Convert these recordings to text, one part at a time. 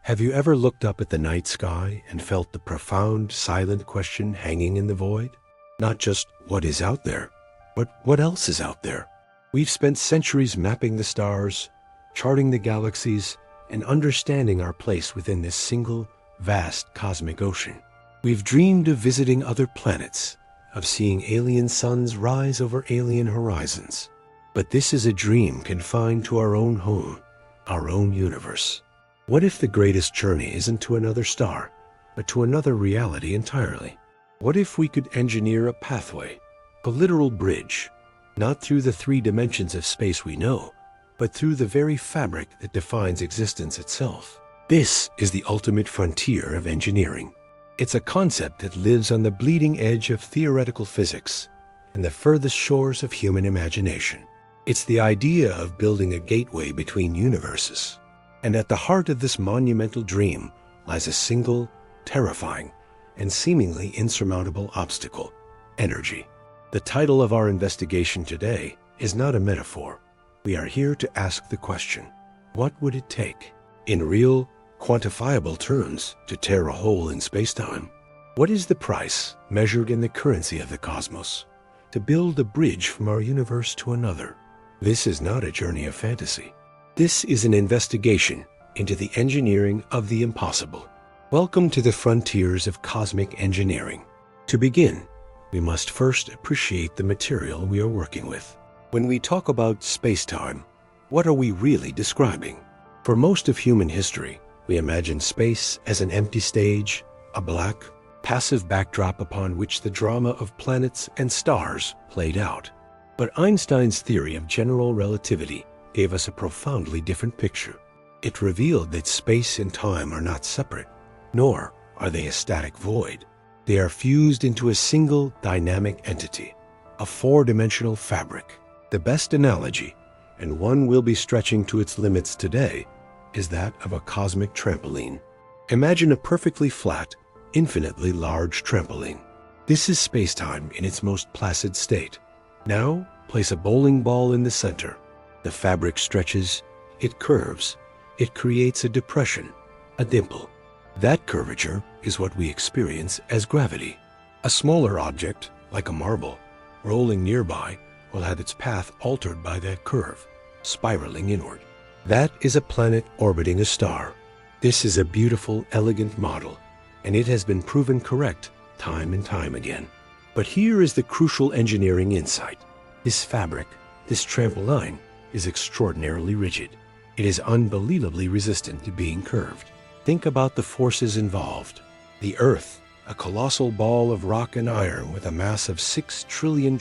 Have you ever looked up at the night sky and felt the profound, silent question hanging in the void? Not just what is out there, but what else is out there? We've spent centuries mapping the stars, charting the galaxies, and understanding our place within this single, vast cosmic ocean. We've dreamed of visiting other planets, of seeing alien suns rise over alien horizons. But this is a dream confined to our own home, our own universe. What if the greatest journey isn't to another star, but to another reality entirely? What if we could engineer a pathway, a literal bridge, not through the 3 dimensions of space we know, but through the very fabric that defines existence itself? This is the ultimate frontier of engineering. It's a concept that lives on the bleeding edge of theoretical physics and the furthest shores of human imagination. It's the idea of building a gateway between universes. And at the heart of this monumental dream lies a single, terrifying, and seemingly insurmountable obstacle: energy. The title of our investigation today is not a metaphor. We are here to ask the question, what would it take, in real, quantifiable terms, to tear a hole in space-time? What is the price, measured in the currency of the cosmos, to build a bridge from our universe to another? This is not a journey of fantasy. This is an investigation into the engineering of the impossible. Welcome to the frontiers of cosmic engineering. To begin, we must first appreciate the material we are working with. When we talk about space-time, what are we really describing? For most of human history, we imagine space as an empty stage, a black, passive backdrop upon which the drama of planets and stars played out. But Einstein's theory of general relativity gave us a profoundly different picture. It revealed that space and time are not separate, nor are they a static void. They are fused into a single dynamic entity, a 4-dimensional fabric. The best analogy, and one we'll be stretching to its limits today, is that of a cosmic trampoline. Imagine a perfectly flat, infinitely large trampoline. This is space-time in its most placid state. Now, place a bowling ball in the center. The fabric stretches, it curves, it creates a depression, a dimple. That curvature is what we experience as gravity. A smaller object, like a marble, rolling nearby, will have its path altered by that curve, spiraling inward. That is a planet orbiting a star. This is a beautiful, elegant model, and it has been proven correct time and time again. But here is the crucial engineering insight. This fabric, this trampoline, is extraordinarily rigid. It is unbelievably resistant to being curved. Think about the forces involved. The Earth, a colossal ball of rock and iron with a mass of 6 trillion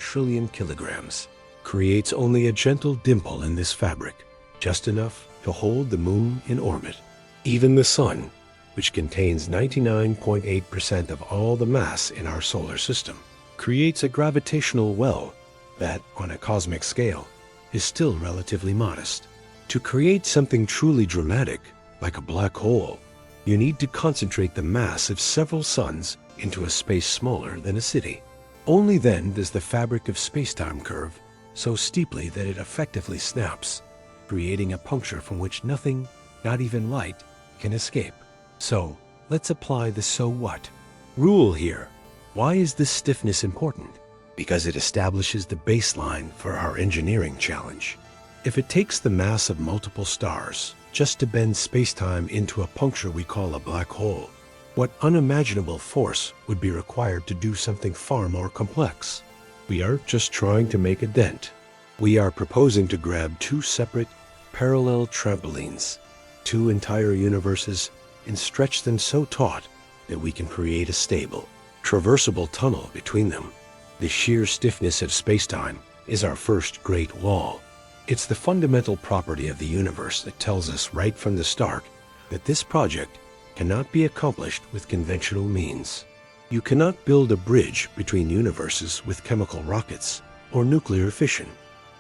kilograms, creates only a gentle dimple in this fabric, just enough to hold the moon in orbit. Even the sun, which contains 99.8% of all the mass in our solar system, creates a gravitational well that, on a cosmic scale, is still relatively modest. To create something truly dramatic, like a black hole, you need to concentrate the mass of several suns into a space smaller than a city. Only then does the fabric of space-time curve so steeply that it effectively snaps, creating a puncture from which nothing, not even light, can escape. So, let's apply the so what rule here. Why is this stiffness important? Because it establishes the baseline for our engineering challenge. If it takes the mass of multiple stars just to bend space-time into a puncture we call a black hole, what unimaginable force would be required to do something far more complex? We are just trying to make a dent. We are proposing to grab 2 separate, parallel trampolines, 2 entire universes, and stretch them so taut that we can create a stable, traversable tunnel between them. The sheer stiffness of space-time is our first great wall. It's the fundamental property of the universe that tells us right from the start that this project cannot be accomplished with conventional means. You cannot build a bridge between universes with chemical rockets or nuclear fission.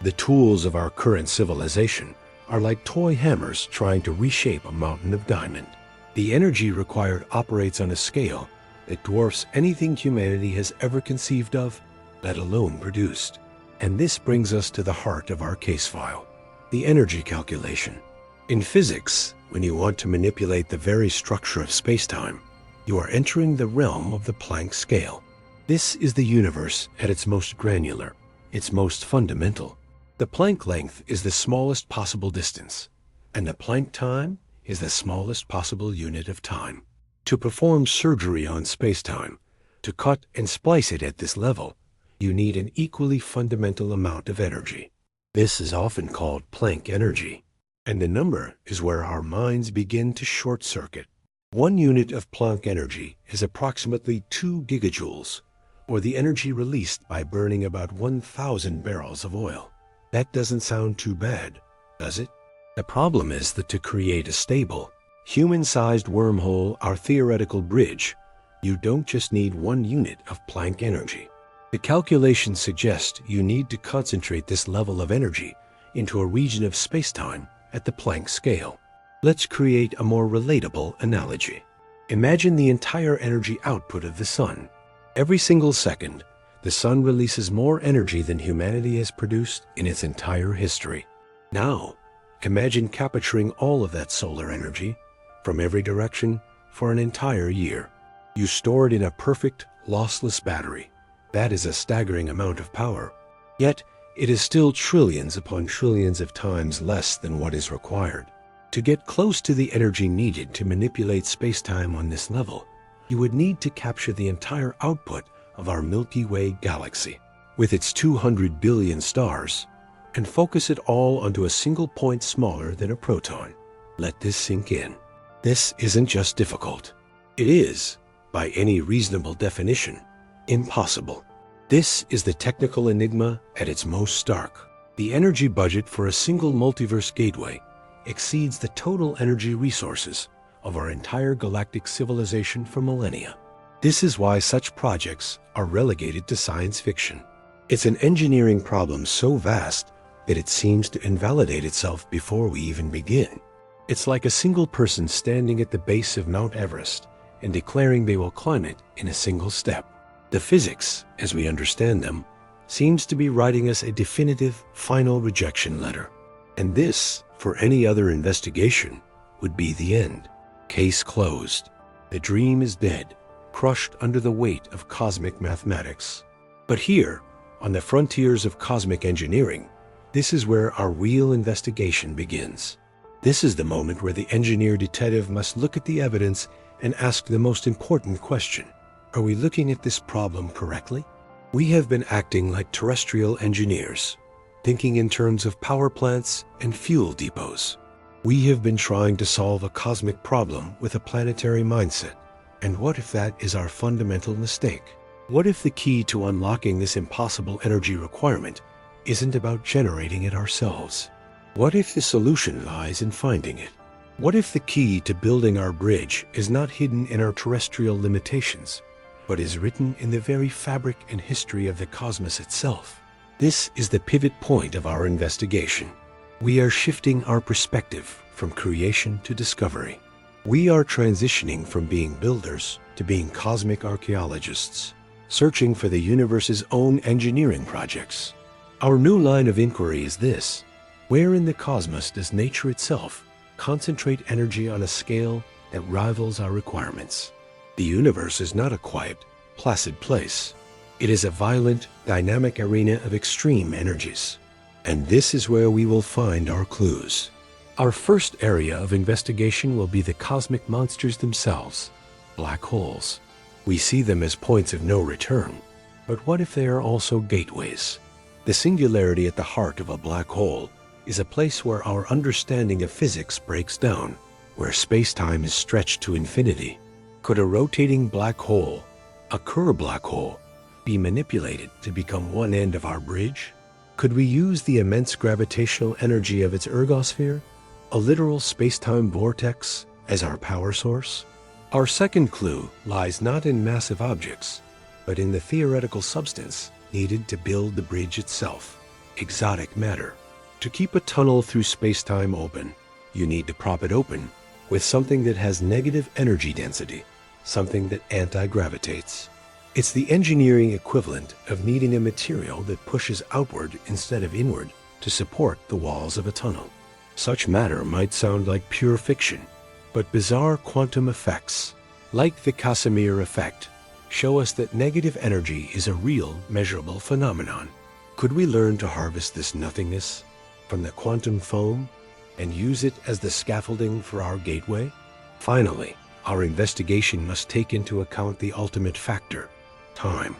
The tools of our current civilization are like toy hammers trying to reshape a mountain of diamond. The energy required operates on a scale that dwarfs anything humanity has ever conceived of, let alone produced. And this brings us to the heart of our case file, the energy calculation. In physics, when you want to manipulate the very structure of spacetime, you are entering the realm of the Planck scale. This is the universe at its most granular, its most fundamental. The Planck length is the smallest possible distance, and the Planck time is the smallest possible unit of time. To perform surgery on spacetime, to cut and splice it at this level, you need an equally fundamental amount of energy. This is often called Planck energy, and the number is where our minds begin to short-circuit. 1 unit of Planck energy is approximately 2 gigajoules, or the energy released by burning about 1,000 barrels of oil. That doesn't sound too bad, does it? The problem is that to create a stable, human-sized wormhole, our theoretical bridge, you don't just need 1 unit of Planck energy. The calculations suggest you need to concentrate this level of energy into a region of spacetime at the Planck scale. Let's create a more relatable analogy. Imagine the entire energy output of the sun. Every single second, the sun releases more energy than humanity has produced in its entire history. Now, imagine capturing all of that solar energy from every direction for an entire year. You store it in a perfect, lossless battery. That is a staggering amount of power. Yet, it is still trillions upon trillions of times less than what is required. To get close to the energy needed to manipulate spacetime on this level, you would need to capture the entire output of our Milky Way galaxy, with its 200 billion stars, and focus it all onto a single point smaller than a proton. Let this sink in. This isn't just difficult. It is, by any reasonable definition, impossible. This is the technical enigma at its most stark. The energy budget for a single multiverse gateway exceeds the total energy resources of our entire galactic civilization for millennia. This is why such projects are relegated to science fiction. It's an engineering problem so vast that it seems to invalidate itself before we even begin. It's like a single person standing at the base of Mount Everest and declaring they will climb it in a single step. The physics, as we understand them, seems to be writing us a definitive, final rejection letter. And this, for any other investigation, would be the end. Case closed. The dream is dead, crushed under the weight of cosmic mathematics. But here, on the frontiers of cosmic engineering, this is where our real investigation begins. This is the moment where the engineer detective must look at the evidence and ask the most important question. Are we looking at this problem correctly? We have been acting like terrestrial engineers, thinking in terms of power plants and fuel depots. We have been trying to solve a cosmic problem with a planetary mindset. And what if that is our fundamental mistake? What if the key to unlocking this impossible energy requirement isn't about generating it ourselves? What if the solution lies in finding it? What if the key to building our bridge is not hidden in our terrestrial limitations, but is written in the very fabric and history of the cosmos itself? This is the pivot point of our investigation. We are shifting our perspective from creation to discovery. We are transitioning from being builders to being cosmic archaeologists, searching for the universe's own engineering projects. Our new line of inquiry is this: where in the cosmos does nature itself concentrate energy on a scale that rivals our requirements? The universe is not a quiet, placid place. It is a violent, dynamic arena of extreme energies. And this is where we will find our clues. Our first area of investigation will be the cosmic monsters themselves, black holes. We see them as points of no return. But what if they are also gateways? The singularity at the heart of a black hole is a place where our understanding of physics breaks down, where space-time is stretched to infinity. Could a rotating black hole, a Kerr black hole, be manipulated to become one end of our bridge? Could we use the immense gravitational energy of its ergosphere, a literal space-time vortex, as our power source? Our second clue lies not in massive objects, but in the theoretical substance needed to build the bridge itself, exotic matter. To keep a tunnel through space-time open, you need to prop it open with something that has negative energy density, something that anti-gravitates. It's the engineering equivalent of needing a material that pushes outward instead of inward to support the walls of a tunnel. Such matter might sound like pure fiction, but bizarre quantum effects, like the Casimir effect, show us that negative energy is a real, measurable phenomenon. Could we learn to harvest this nothingness from the quantum foam and use it as the scaffolding for our gateway? Finally, our investigation must take into account the ultimate factor, time.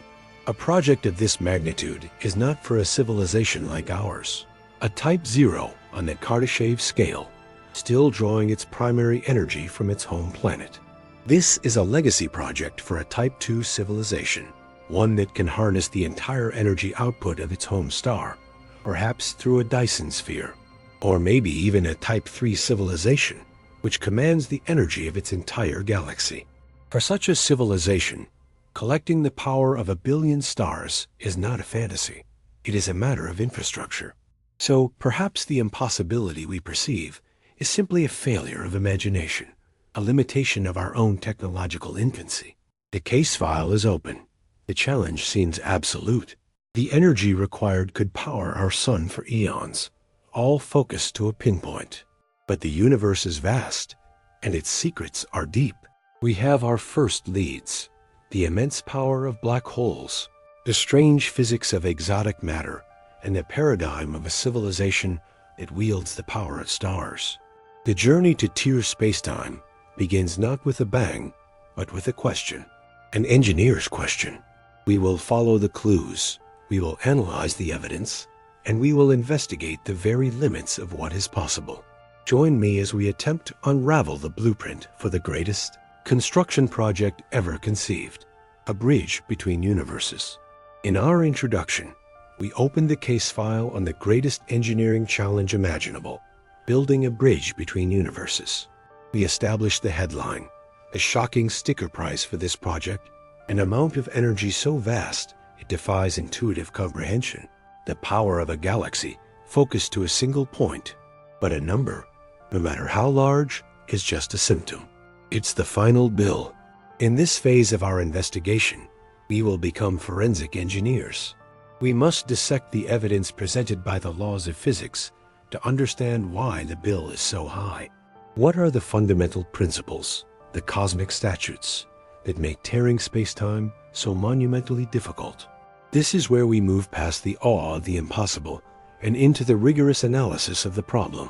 A project of this magnitude is not for a civilization like ours. A Type 0 on the Kardashev scale, still drawing its primary energy from its home planet. This is a legacy project for a Type 2 civilization, one that can harness the entire energy output of its home star, perhaps through a Dyson sphere, or maybe even a Type 3 civilization, which commands the energy of its entire galaxy. For such a civilization, collecting the power of 1 billion stars is not a fantasy. It is a matter of infrastructure. So perhaps the impossibility we perceive is simply a failure of imagination, a limitation of our own technological infancy. The case file is open. The challenge seems absolute. The energy required could power our sun for eons, all focused to a pinpoint. But the universe is vast, and its secrets are deep. We have our first leads: the immense power of black holes, the strange physics of exotic matter, and the paradigm of a civilization that wields the power of stars. The journey to tier spacetime begins not with a bang, but with a question, an engineer's question. We will follow the clues, we will analyze the evidence, and we will investigate the very limits of what is possible. Join me as we attempt to unravel the blueprint for the greatest construction project ever conceived, a bridge between universes. In our introduction, we opened the case file on the greatest engineering challenge imaginable, building a bridge between universes. We established the headline, the shocking sticker price for this project, an amount of energy so vast it defies intuitive comprehension, the power of a galaxy focused to a single point. But a number, no matter how large, is just a symptom. It's the final bill. In this phase of our investigation, we will become forensic engineers. We must dissect the evidence presented by the laws of physics to understand why the bill is so high. What are the fundamental principles, the cosmic statutes, that make tearing spacetime so monumentally difficult? This is where we move past the awe of the impossible and into the rigorous analysis of the problem.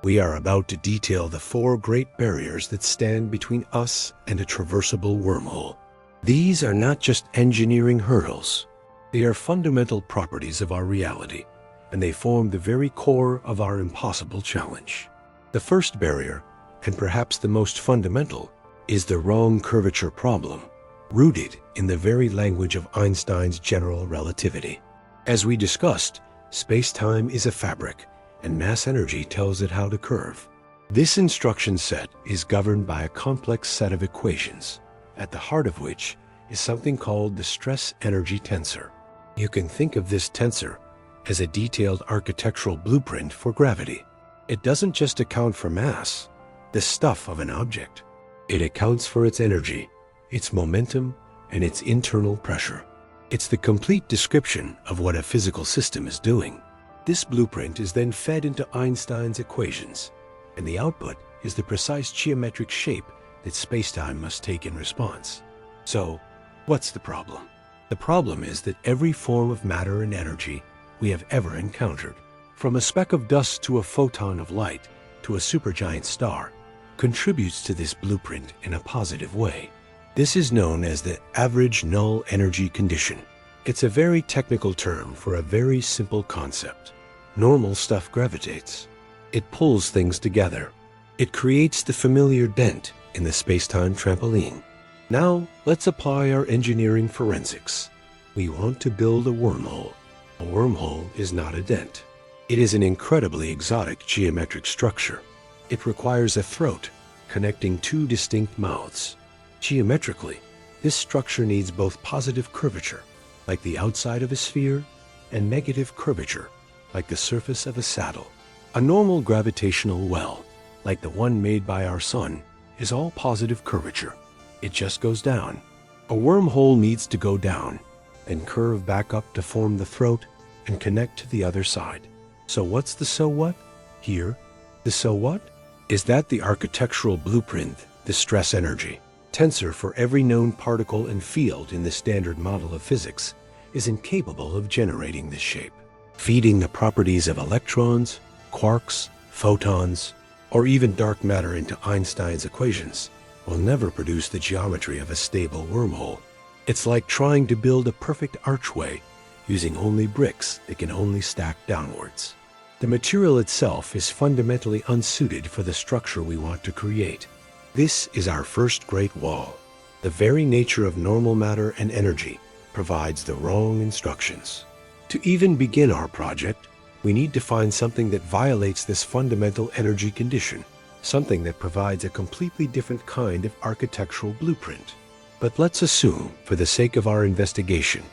We are about to detail the 4 great barriers that stand between us and a traversable wormhole. These are not just engineering hurdles. They are fundamental properties of our reality, and they form the very core of our impossible challenge. The first barrier, and perhaps the most fundamental, is the wrong curvature problem, rooted in the very language of Einstein's general relativity. As we discussed, space-time is a fabric, and mass energy tells it how to curve. This instruction set is governed by a complex set of equations, at the heart of which is something called the stress-energy tensor. You can think of this tensor as a detailed architectural blueprint for gravity. It doesn't just account for mass, the stuff of an object. It accounts for its energy, its momentum, and its internal pressure. It's the complete description of what a physical system is doing. This blueprint is then fed into Einstein's equations, and the output is the precise geometric shape that spacetime must take in response. So, what's the problem? The problem is that every form of matter and energy we have ever encountered, from a speck of dust to a photon of light to a supergiant star, contributes to this blueprint in a positive way. This is known as the average null energy condition. It's a very technical term for a very simple concept. Normal stuff gravitates. It pulls things together. It creates the familiar dent in the space-time trampoline. Now, let's apply our engineering forensics. We want to build a wormhole. A wormhole is not a dent. It is an incredibly exotic geometric structure. It requires a throat connecting 2 distinct mouths. Geometrically, this structure needs both positive curvature, like the outside of a sphere, and negative curvature, like the surface of a saddle. A normal gravitational well, like the one made by our sun, is all positive curvature. It just goes down. A wormhole needs to go down, then curve back up to form the throat and connect to the other side. So what's the so what? Here, The so what? Is that the architectural blueprint, the stress energy tensor for every known particle and field in the standard model of physics, is incapable of generating this shape. Feeding the properties of electrons, quarks, photons, or even dark matter into Einstein's equations will never produce the geometry of a stable wormhole. It's like trying to build a perfect archway using only bricks that can only stack downwards. The material itself is fundamentally unsuited for the structure we want to create. This is our first great wall. The very nature of normal matter and energy provides the wrong instructions. To even begin our project, we need to find something that violates this fundamental energy condition, something that provides a completely different kind of architectural blueprint. But let's assume, for the sake of our investigation,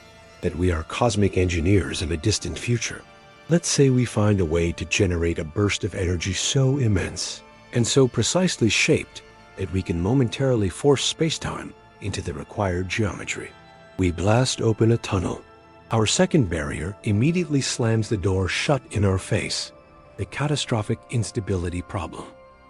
that we are cosmic engineers of a distant future. Let's say we find a way to generate a burst of energy so immense and so precisely shaped that we can momentarily force spacetime into the required geometry. We blast open a tunnel. Our second barrier immediately slams the door shut in our face. The catastrophic instability problem.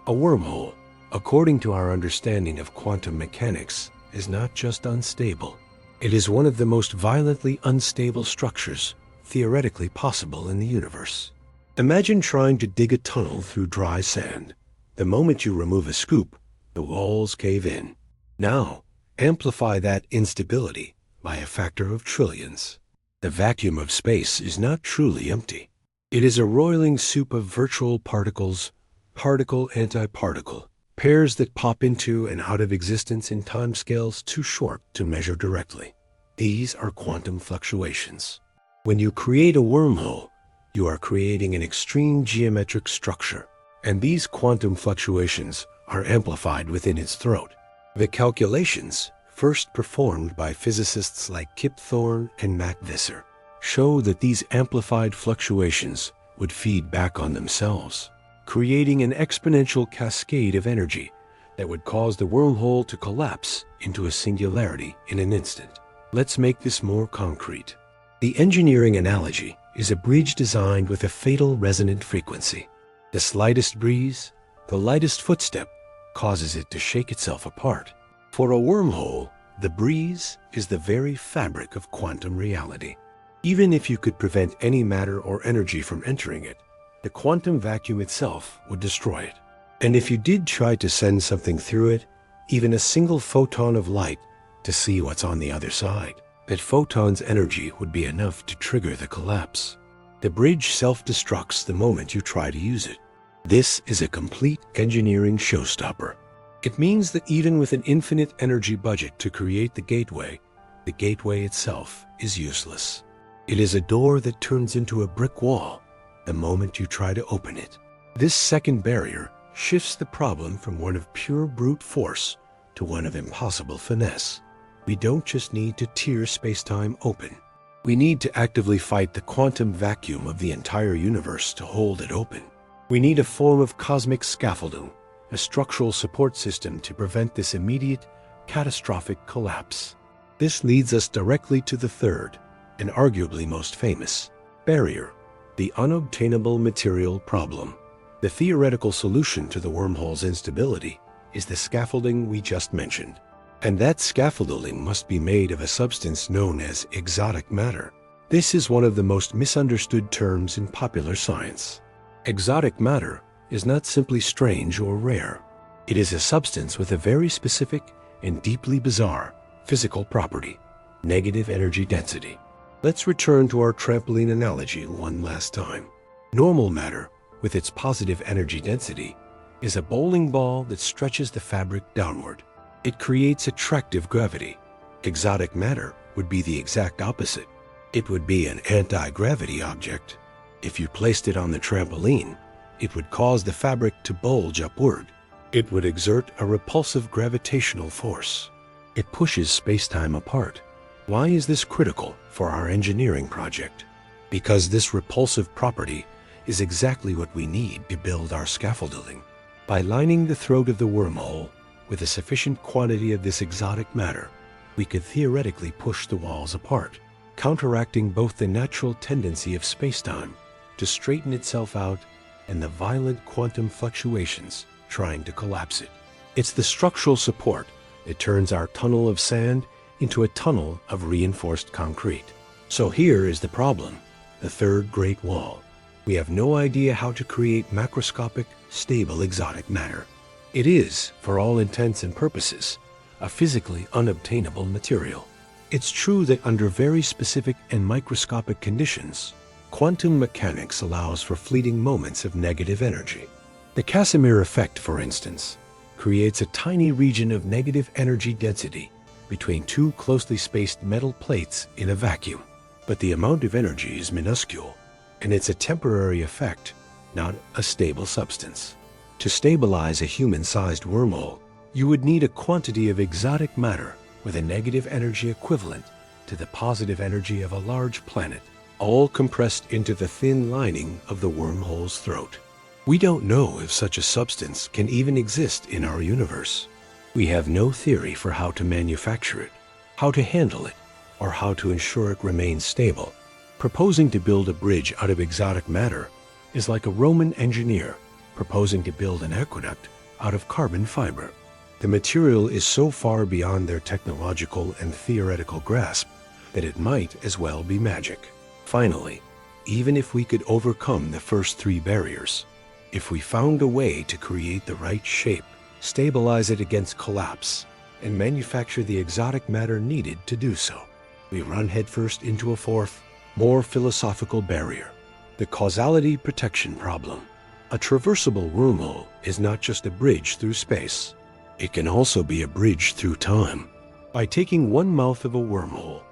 A wormhole, according to our understanding of quantum mechanics, is not just unstable. It is one of the most violently unstable structures theoretically possible in the universe. Imagine trying to dig a tunnel through dry sand. The moment you remove a scoop, the walls cave in. Now, amplify that instability by a factor of trillions. The vacuum of space is not truly empty. It is a roiling soup of virtual particles, particle-antiparticle, pairs that pop into and out of existence in timescales too short to measure directly. These are quantum fluctuations. When you create a wormhole, you are creating an extreme geometric structure, and these quantum fluctuations are amplified within its throat. The calculations, first performed by physicists like Kip Thorne and Matt Visser, show that these amplified fluctuations would feed back on themselves, creating an exponential cascade of energy that would cause the wormhole to collapse into a singularity in an instant. Let's make this more concrete. The engineering analogy is a bridge designed with a fatal resonant frequency. The slightest breeze, the lightest footstep, causes it to shake itself apart. For a wormhole, the breeze is the very fabric of quantum reality. Even if you could prevent any matter or energy from entering it, the quantum vacuum itself would destroy it. And if you did try to send something through it, even a single photon of light, to see what's on the other side, that photon's energy would be enough to trigger the collapse. The bridge self-destructs the moment you try to use it. This is a complete engineering showstopper. It means that even with an infinite energy budget to create the gateway itself is useless. It is a door that turns into a brick wall the moment you try to open it. This second barrier shifts the problem from one of pure brute force to one of impossible finesse. We don't just need to tear spacetime open. We need to actively fight the quantum vacuum of the entire universe to hold it open. We need a form of cosmic scaffolding, a structural support system to prevent this immediate, catastrophic collapse. This leads us directly to the third, and arguably most famous, barrier, the unobtainable material problem. The theoretical solution to the wormhole's instability is the scaffolding we just mentioned. And that scaffolding must be made of a substance known as exotic matter. This is one of the most misunderstood terms in popular science. Exotic matter is not simply strange or rare. It is a substance with a very specific and deeply bizarre physical property, negative energy density. Let's return to our trampoline analogy one last time. Normal matter, with its positive energy density, is a bowling ball that stretches the fabric downward. It creates attractive gravity. Exotic matter would be the exact opposite. It would be an anti-gravity object. If you placed it on the trampoline, it would cause the fabric to bulge upward. It would exert a repulsive gravitational force. It pushes spacetime apart. Why is this critical for our engineering project? Because this repulsive property is exactly what we need to build our scaffolding. By lining the throat of the wormhole with a sufficient quantity of this exotic matter, we could theoretically push the walls apart, counteracting both the natural tendency of spacetime to straighten itself out and the violent quantum fluctuations trying to collapse it. It's the structural support that turns our tunnel of sand into a tunnel of reinforced concrete. So here is the problem, the third Great Wall. We have no idea how to create macroscopic, stable exotic matter. It is, for all intents and purposes, a physically unobtainable material. It's true that under very specific and microscopic conditions, quantum mechanics allows for fleeting moments of negative energy. The Casimir effect, for instance, creates a tiny region of negative energy density between two closely spaced metal plates in a vacuum. But the amount of energy is minuscule, and it's a temporary effect, not a stable substance. To stabilize a human-sized wormhole, you would need a quantity of exotic matter with a negative energy equivalent to the positive energy of a large planet, all compressed into the thin lining of the wormhole's throat. We don't know if such a substance can even exist in our universe. We have no theory for how to manufacture it, how to handle it, or how to ensure it remains stable. Proposing to build a bridge out of exotic matter is like a Roman engineer proposing to build an aqueduct out of carbon fiber. The material is so far beyond their technological and theoretical grasp that it might as well be magic. Finally, even if we could overcome the first three barriers, if we found a way to create the right shape, stabilize it against collapse, and manufacture the exotic matter needed to do so, we run headfirst into a fourth, more philosophical barrier, the causality protection problem. A traversable wormhole is not just a bridge through space. It can also be a bridge through time. By taking one mouth of a wormhole,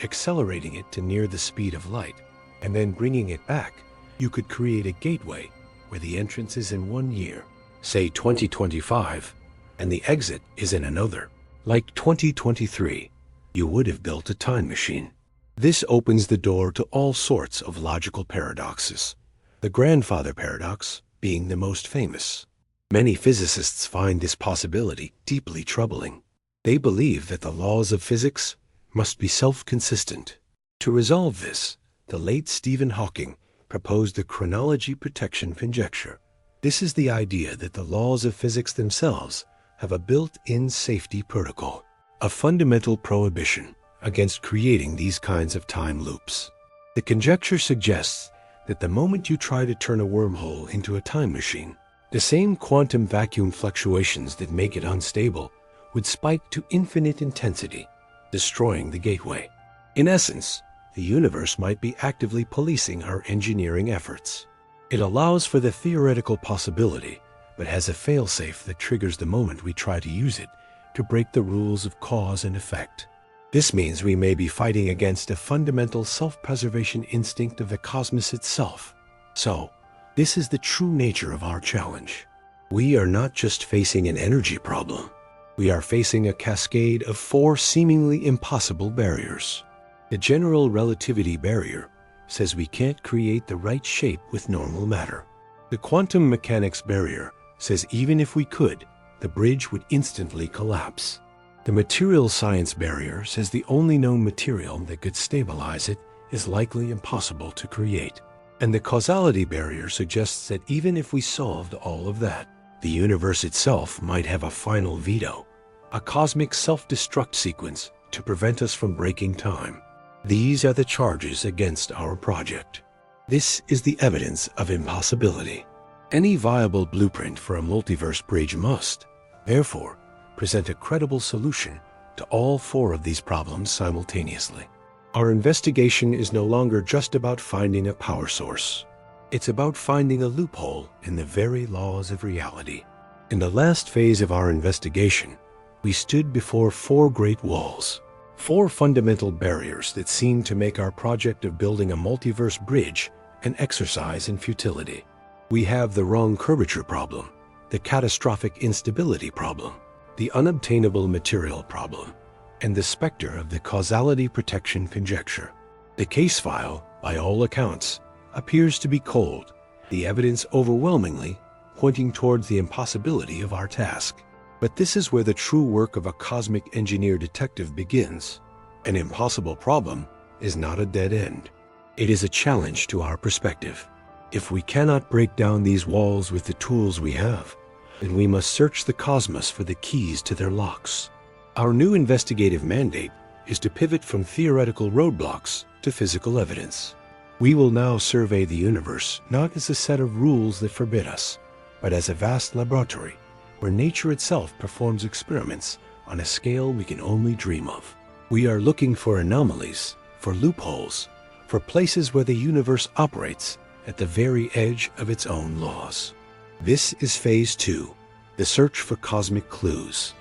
accelerating it to near the speed of light, and then bringing it back, you could create a gateway where the entrance is in 1 year, say 2025, and the exit is in another, like 2023. You would have built a time machine. This opens the door to all sorts of logical paradoxes, the grandfather paradox being the most famous. Many physicists find this possibility deeply troubling. They believe that the laws of physics must be self-consistent. To resolve this, the late Stephen Hawking proposed the chronology protection conjecture. This is the idea that the laws of physics themselves have a built-in safety protocol, a fundamental prohibition against creating these kinds of time loops. The conjecture suggests that the moment you try to turn a wormhole into a time machine, the same quantum vacuum fluctuations that make it unstable would spike to infinite intensity, destroying the gateway. In essence, the universe might be actively policing our engineering efforts. It allows for the theoretical possibility, but has a failsafe that triggers the moment we try to use it to break the rules of cause and effect. This means we may be fighting against a fundamental self-preservation instinct of the cosmos itself. So, this is the true nature of our challenge. We are not just facing an energy problem. We are facing a cascade of 4 seemingly impossible barriers. The general relativity barrier says we can't create the right shape with normal matter. The quantum mechanics barrier says even if we could, the bridge would instantly collapse. The material science barrier says the only known material that could stabilize it is likely impossible to create. And the causality barrier suggests that even if we solved all of that, the universe itself might have a final veto, a cosmic self-destruct sequence to prevent us from breaking time. These are the charges against our project. This is the evidence of impossibility. Any viable blueprint for a multiverse bridge must, therefore, present a credible solution to all 4 of these problems simultaneously. Our investigation is no longer just about finding a power source. It's about finding a loophole in the very laws of reality. In the last phase of our investigation, we stood before 4 great walls, 4 fundamental barriers that seemed to make our project of building a multiverse bridge an exercise in futility. We have the wrong curvature problem, the catastrophic instability problem, the unobtainable material problem, and the specter of the causality protection conjecture. The case file, by all accounts, appears to be cold, the evidence overwhelmingly pointing towards the impossibility of our task. But this is where the true work of a cosmic engineer detective begins. An impossible problem is not a dead end. It is a challenge to our perspective. If we cannot break down these walls with the tools we have, then we must search the cosmos for the keys to their locks. Our new investigative mandate is to pivot from theoretical roadblocks to physical evidence. We will now survey the universe not as a set of rules that forbid us, but as a vast laboratory where nature itself performs experiments on a scale we can only dream of. We are looking for anomalies, for loopholes, for places where the universe operates at the very edge of its own laws. This is Phase 2, the search for cosmic clues.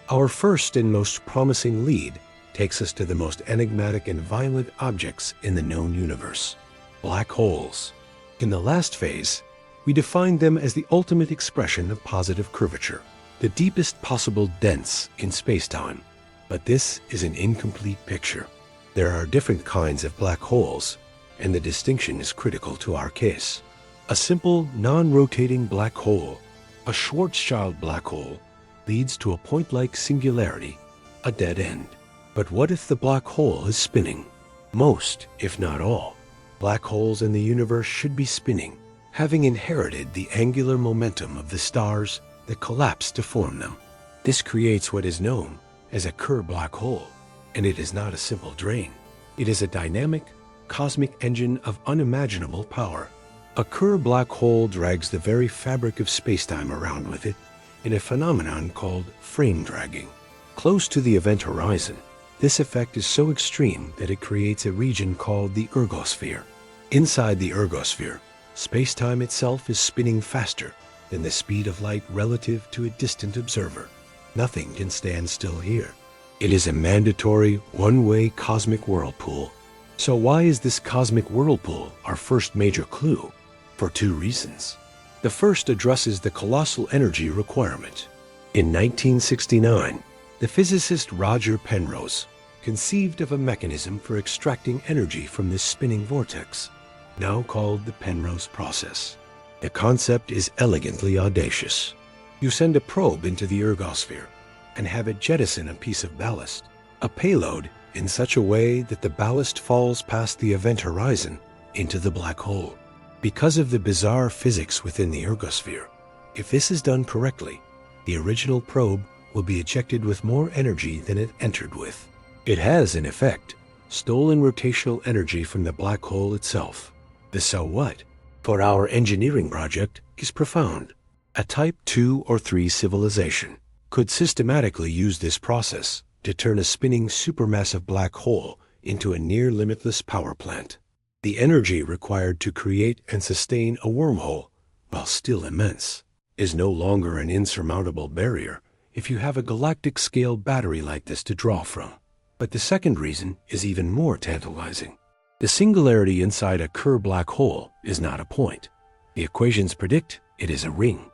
Our first and most promising lead takes us to the most enigmatic and violent objects in the known universe, black holes. In the last phase, we defined them as the ultimate expression of positive curvature, the deepest possible dents in spacetime. But this is an incomplete picture. There are different kinds of black holes, and the distinction is critical to our case. A simple, non-rotating black hole, a Schwarzschild black hole, leads to a point-like singularity, a dead end. But what if the black hole is spinning? Most, if not all, black holes in the universe should be spinning, having inherited the angular momentum of the stars that collapse to form them. This creates what is known as a Kerr black hole, and it is not a simple drain. It is a dynamic, cosmic engine of unimaginable power. A Kerr black hole drags the very fabric of spacetime around with it in a phenomenon called frame dragging. Close to the event horizon, this effect is so extreme that it creates a region called the ergosphere. Inside the ergosphere, spacetime itself is spinning faster than the speed of light relative to a distant observer. Nothing can stand still here. It is a mandatory one-way cosmic whirlpool. So why is this cosmic whirlpool our first major clue? For two reasons. The first addresses the colossal energy requirement. In 1969, the physicist Roger Penrose conceived of a mechanism for extracting energy from this spinning vortex, now called the Penrose process. The concept is elegantly audacious. You send a probe into the ergosphere and have it jettison a piece of ballast, a payload, in such a way that the ballast falls past the event horizon into the black hole. Because of the bizarre physics within the ergosphere, if this is done correctly, the original probe will be ejected with more energy than it entered with. It has, in effect, stolen rotational energy from the black hole itself. The so what for our engineering project is profound. A Type 2 or 3 civilization could systematically use this process to turn a spinning supermassive black hole into a near-limitless power plant. The energy required to create and sustain a wormhole, while still immense, is no longer an insurmountable barrier if you have a galactic-scale battery like this to draw from. But the second reason is even more tantalizing. The singularity inside a Kerr black hole is not a point. The equations predict it is a ring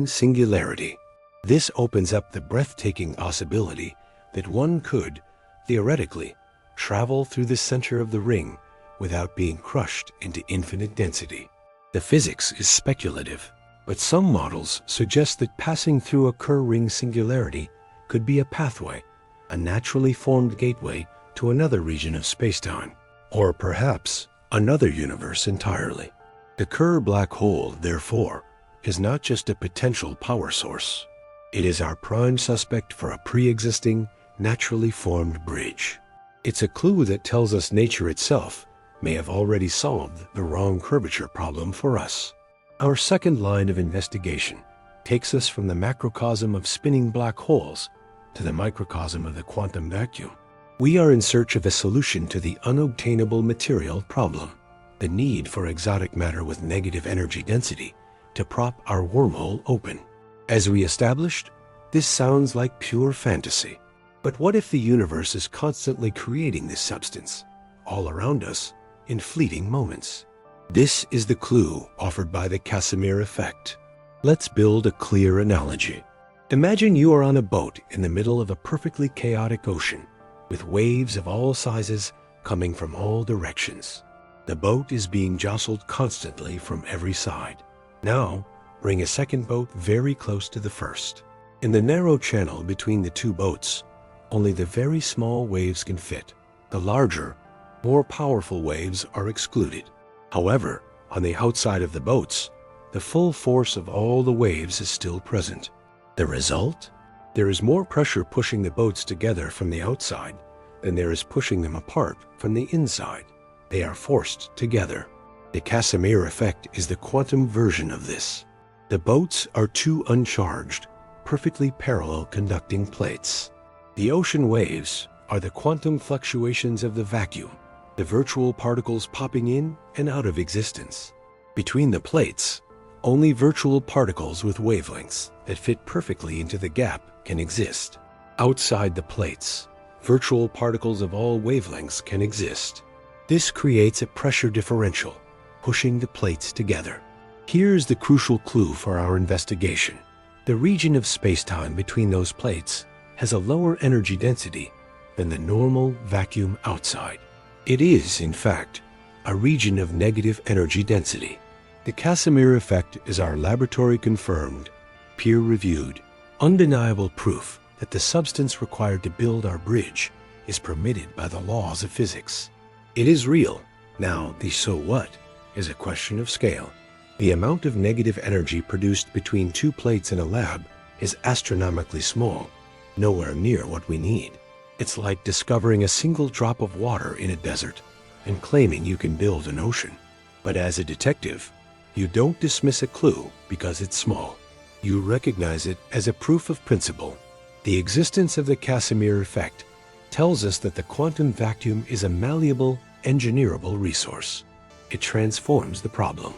singularity. This opens up the breathtaking possibility that one could, theoretically, travel through the center of the ring without being crushed into infinite density. The physics is speculative, but some models suggest that passing through a Kerr ring singularity could be a pathway, a naturally formed gateway to another region of spacetime, or perhaps another universe entirely. The Kerr black hole, therefore, is not just a potential power source. It is our prime suspect for a pre-existing, naturally formed bridge. It's a clue that tells us nature itself may have already solved the wrong curvature problem for us. Our second line of investigation takes us from the macrocosm of spinning black holes to the microcosm of the quantum vacuum. We are in search of a solution to the unobtainable material problem, the need for exotic matter with negative energy density to prop our wormhole open. As we established, this sounds like pure fantasy. But what if the universe is constantly creating this substance, all around us, in fleeting moments? This is the clue offered by the Casimir effect. Let's build a clear analogy. Imagine you are on a boat in the middle of a perfectly chaotic ocean, with waves of all sizes coming from all directions. The boat is being jostled constantly from every side. Now, bring a second boat very close to the first. In the narrow channel between the two boats, only the very small waves can fit. The larger, more powerful waves are excluded. However, On the outside of the boats, the full force of all the waves is still present. The result? There is more pressure pushing the boats together from the outside than there is pushing them apart from the inside. They are forced together. The Casimir effect is the quantum version of this. The boats are two uncharged, perfectly parallel conducting plates. The ocean waves are the quantum fluctuations of the vacuum, the virtual particles popping in and out of existence. Between the plates, only virtual particles with wavelengths that fit perfectly into the gap can exist. Outside the plates, virtual particles of all wavelengths can exist. This creates a pressure differential, pushing the plates together. Here's the crucial clue for our investigation. The region of spacetime between those plates has a lower energy density than the normal vacuum outside. It is, in fact, a region of negative energy density. The Casimir effect is our laboratory-confirmed, peer-reviewed, undeniable proof that the substance required to build our bridge is permitted by the laws of physics. It is real. Now, the so what is a question of scale. The amount of negative energy produced between two plates in a lab is astronomically small, nowhere near what we need. It's like discovering a single drop of water in a desert and claiming you can build an ocean. But as a detective, you don't dismiss a clue because it's small. You recognize it as a proof of principle. The existence of the Casimir effect tells us that the quantum vacuum is a malleable, engineerable resource. It transforms the problem.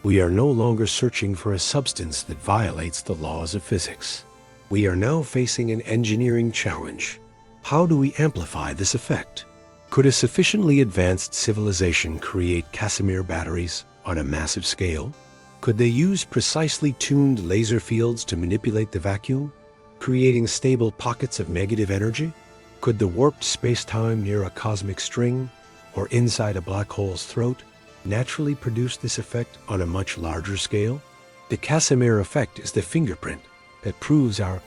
We are no longer searching for a substance that violates the laws of physics. We are now facing an engineering challenge. How do we amplify this effect? Could a sufficiently advanced civilization create Casimir batteries on a massive scale? Could they use precisely tuned laser fields to manipulate the vacuum, creating stable pockets of negative energy? Could the warped space-time near a cosmic string or inside a black hole's throat naturally produce this effect on a much larger scale? The Casimir effect is the fingerprint that proves our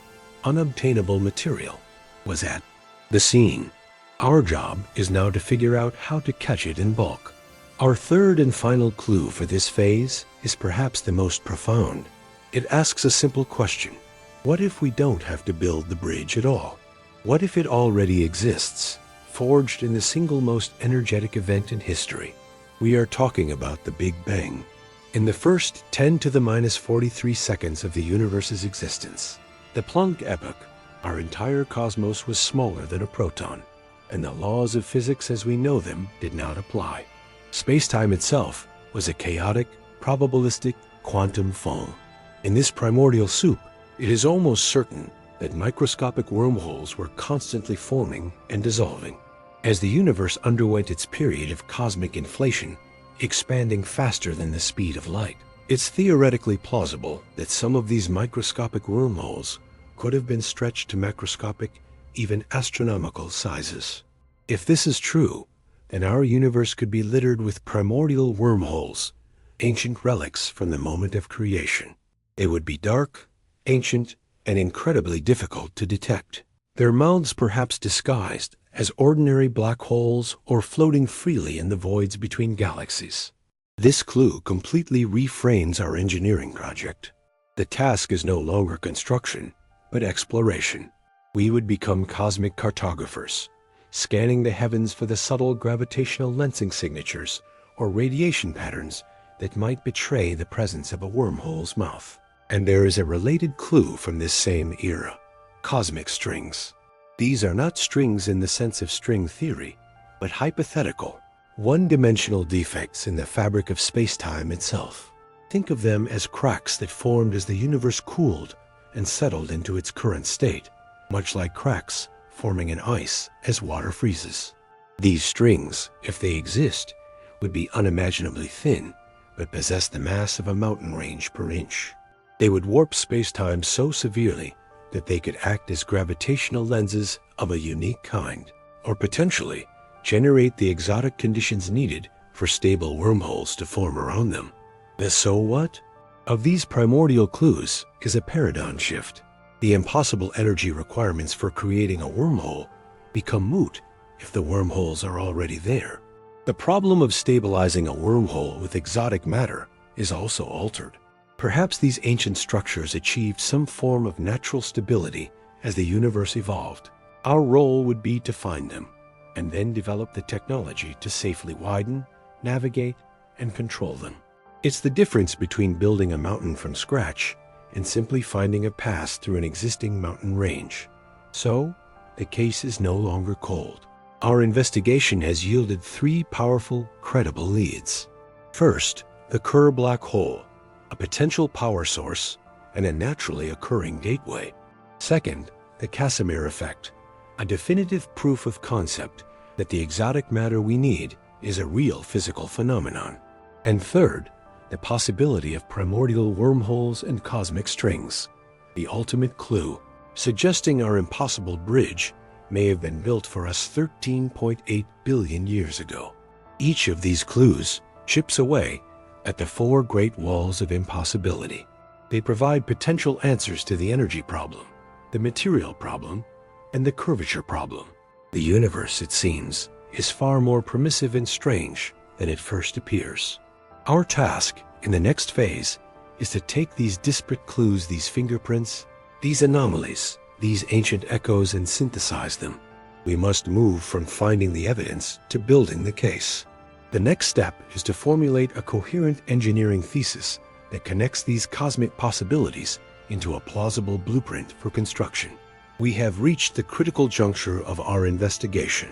unobtainable material was at the scene. Our job is now to figure out how to catch it in bulk. Our third and final clue for this phase is perhaps the most profound. It asks a simple question. What if we don't have to build the bridge at all? What if it already exists, forged in the single most energetic event in history? We are talking about the Big Bang. In the first 10 to the minus 43 seconds of the universe's existence, the Planck epoch, our entire cosmos was smaller than a proton, and the laws of physics as we know them did not apply. Space-time itself was a chaotic, probabilistic quantum foam. In this primordial soup, it is almost certain that microscopic wormholes were constantly forming and dissolving. As the universe underwent its period of cosmic inflation, expanding faster than the speed of light, it's theoretically plausible that some of these microscopic wormholes could have been stretched to macroscopic, even astronomical sizes. If this is true, then our universe could be littered with primordial wormholes, ancient relics from the moment of creation. They would be dark, ancient, and incredibly difficult to detect. Their mouths perhaps disguised as ordinary black holes or floating freely in the voids between galaxies. This clue completely reframes our engineering project. The task is no longer construction, but exploration. We would become cosmic cartographers, scanning the heavens for the subtle gravitational lensing signatures or radiation patterns that might betray the presence of a wormhole's mouth. And there is a related clue from this same era: cosmic strings. These are not strings in the sense of string theory, but hypothetical, one-dimensional defects in the fabric of space-time itself. Think of them as cracks that formed as the universe cooled and settled into its current state, much like cracks forming in ice as water freezes. These strings, if they exist, would be unimaginably thin, but possess the mass of a mountain range per inch. They would warp space-time so severely that they could act as gravitational lenses of a unique kind, or potentially generate the exotic conditions needed for stable wormholes to form around them. The so what of these primordial clues is a paradigm shift. The impossible energy requirements for creating a wormhole become moot if the wormholes are already there. The problem of stabilizing a wormhole with exotic matter is also altered. Perhaps these ancient structures achieved some form of natural stability as the universe evolved. Our role would be to find them, and then develop the technology to safely widen, navigate, and control them. It's the difference between building a mountain from scratch and simply finding a pass through an existing mountain range. So, the case is no longer cold. Our investigation has yielded 3 powerful, credible leads. First, the Kerr black hole, a potential power source and a naturally occurring gateway. Second, the Casimir effect, a definitive proof of concept that the exotic matter we need is a real physical phenomenon. And third, the possibility of primordial wormholes and cosmic strings, the ultimate clue, suggesting our impossible bridge may have been built for us 13.8 billion years ago. Each of these clues chips away at the 4 great walls of impossibility. They provide potential answers to the energy problem, the material problem, and the curvature problem. The universe, it seems, is far more permissive and strange than it first appears. Our task in the next phase is to take these disparate clues, these fingerprints, these anomalies, these ancient echoes, and synthesize them. We must move from finding the evidence to building the case. The next step is to formulate a coherent engineering thesis that connects these cosmic possibilities into a plausible blueprint for construction. We have reached the critical juncture of our investigation.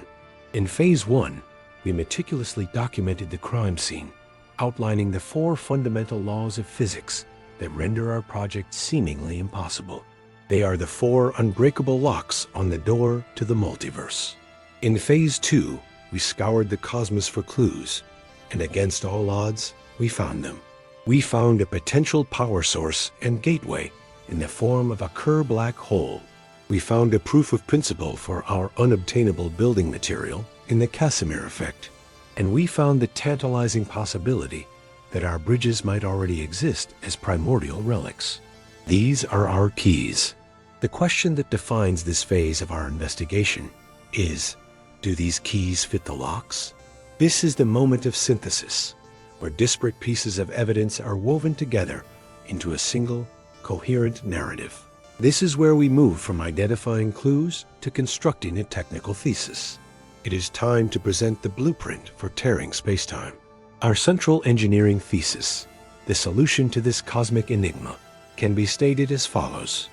In Phase 1, we meticulously documented the crime scene, outlining the 4 fundamental laws of physics that render our project seemingly impossible. They are the 4 unbreakable locks on the door to the multiverse. In Phase 2, we scoured the cosmos for clues, and against all odds, we found them. We found a potential power source and gateway in the form of a Kerr black hole. We found a proof of principle for our unobtainable building material in the Casimir effect. And we found the tantalizing possibility that our bridges might already exist as primordial relics. These are our keys. The question that defines this phase of our investigation is, do these keys fit the locks? This is the moment of synthesis, where disparate pieces of evidence are woven together into a single, coherent narrative. This is where we move from identifying clues to constructing a technical thesis. It is time to present the blueprint for tearing spacetime. Our central engineering thesis, the solution to this cosmic enigma, can be stated as follows.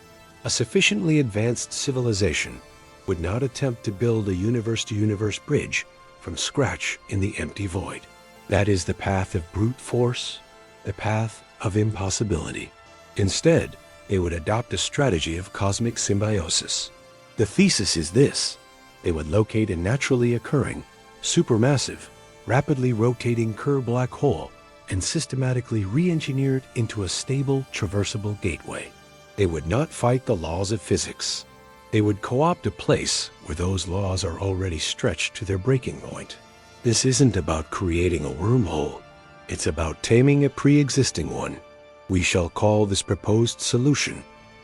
A sufficiently advanced civilization would not attempt to build a universe-to-universe bridge from scratch in the empty void. That is the path of brute force, the path of impossibility. Instead, they would adopt a strategy of cosmic symbiosis. The thesis is this. They would locate a naturally occurring, supermassive, rapidly rotating Kerr black hole and systematically re-engineer it into a stable, traversable gateway. They would not fight the laws of physics. They would co-opt a place where those laws are already stretched to their breaking point. This isn't about creating a wormhole. It's about taming a pre-existing one. We shall call this proposed solution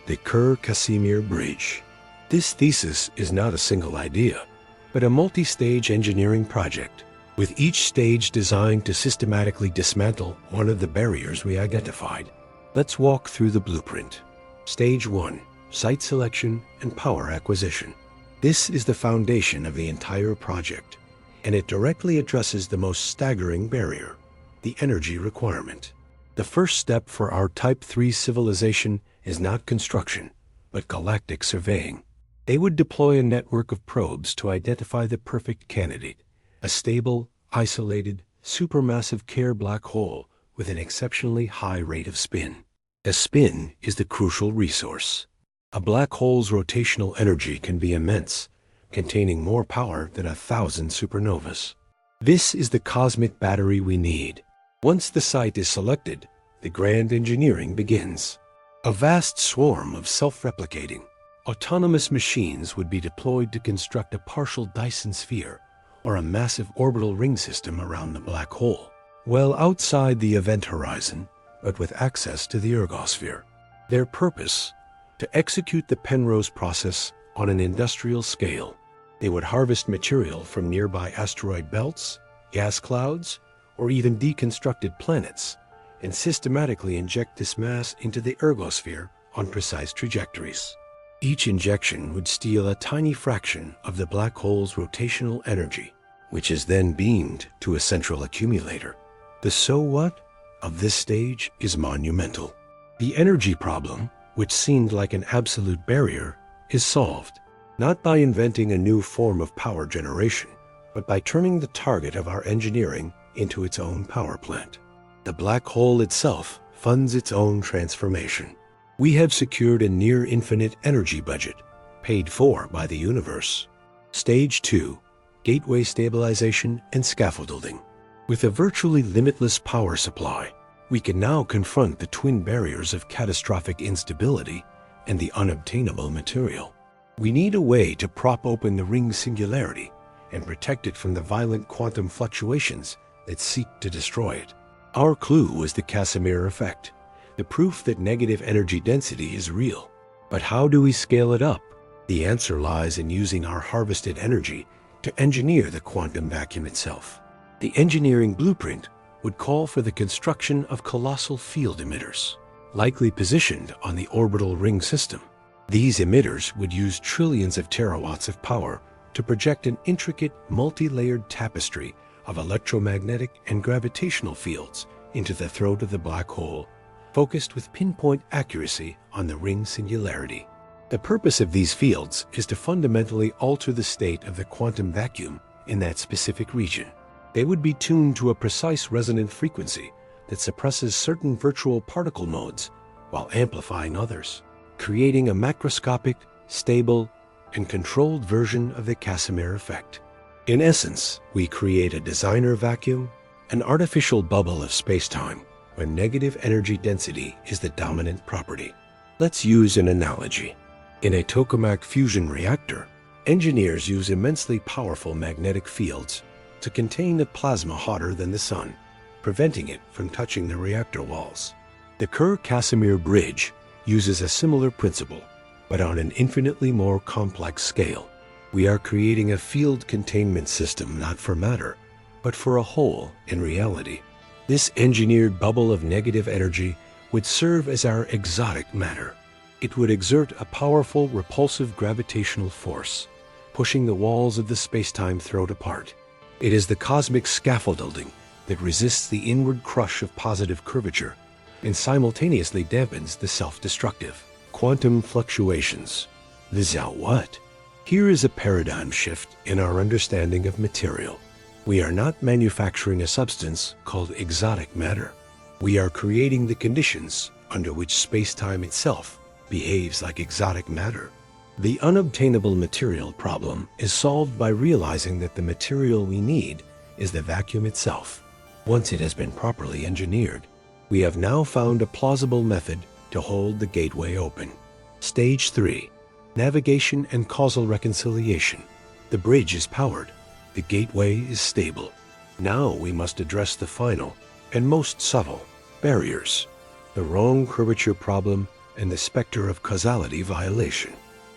the Kerr-Casimir Bridge. This thesis is not a single idea, but a multi-stage engineering project, with each stage designed to systematically dismantle one of the barriers we identified. Let's walk through the blueprint. Stage 1, site selection and power acquisition. This is the foundation of the entire project, and it directly addresses the most staggering barrier, the energy requirement. The first step for our Type 3 civilization is not construction, but galactic surveying. They would deploy a network of probes to identify the perfect candidate, a stable, isolated, supermassive Kerr black hole with an exceptionally high rate of spin. A spin is the crucial resource. A black hole's rotational energy can be immense, containing more power than 1,000 supernovas. This is the cosmic battery we need. Once the site is selected, the grand engineering begins. A vast swarm of self-replicating, autonomous machines would be deployed to construct a partial Dyson sphere or a massive orbital ring system around the black hole, well outside the event horizon, but with access to the ergosphere. Their purpose? To execute the Penrose process on an industrial scale. They would harvest material from nearby asteroid belts, gas clouds, or even deconstructed planets, and systematically inject this mass into the ergosphere on precise trajectories. Each injection would steal a tiny fraction of the black hole's rotational energy, which is then beamed to a central accumulator. The so what of this stage is monumental. The energy problem, which seemed like an absolute barrier, is solved, not by inventing a new form of power generation, but by turning the target of our engineering into its own power plant. The black hole itself funds its own transformation. We have secured a near-infinite energy budget, paid for by the universe. Stage 2, gateway stabilization and scaffolding. With a virtually limitless power supply, we can now confront the twin barriers of catastrophic instability and the unobtainable material. We need a way to prop open the ring singularity and protect it from the violent quantum fluctuations that seek to destroy it. Our clue was the Casimir effect, the proof that negative energy density is real. But how do we scale it up? The answer lies in using our harvested energy to engineer the quantum vacuum itself. The engineering blueprint would call for the construction of colossal field emitters, likely positioned on the orbital ring system. These emitters would use trillions of terawatts of power to project an intricate, multi-layered tapestry of electromagnetic and gravitational fields into the throat of the black hole, focused with pinpoint accuracy on the ring singularity. The purpose of these fields is to fundamentally alter the state of the quantum vacuum in that specific region. They would be tuned to a precise resonant frequency that suppresses certain virtual particle modes while amplifying others, creating a macroscopic, stable, and controlled version of the Casimir effect. In essence, we create a designer vacuum, an artificial bubble of spacetime, where negative energy density is the dominant property. Let's use an analogy. In a tokamak fusion reactor, engineers use immensely powerful magnetic fields to contain a plasma hotter than the sun, preventing it from touching the reactor walls. The Kerr-Casimir bridge uses a similar principle, but on an infinitely more complex scale. We are creating a field containment system not for matter, but for a whole in reality. This engineered bubble of negative energy would serve as our exotic matter. It would exert a powerful repulsive gravitational force, pushing the walls of the space-time throat apart. It is the cosmic scaffolding that resists the inward crush of positive curvature and simultaneously dampens the self-destructive quantum fluctuations. The so what? Here is a paradigm shift in our understanding of material. We are not manufacturing a substance called exotic matter. We are creating the conditions under which space-time itself behaves like exotic matter. The unobtainable material problem is solved by realizing that the material we need is the vacuum itself. Once it has been properly engineered, we have now found a plausible method to hold the gateway open. Stage 3. Navigation and causal reconciliation. The bridge is powered. The gateway is stable. Now we must address the final and most subtle barriers, the wrong curvature problem and the specter of causality violation.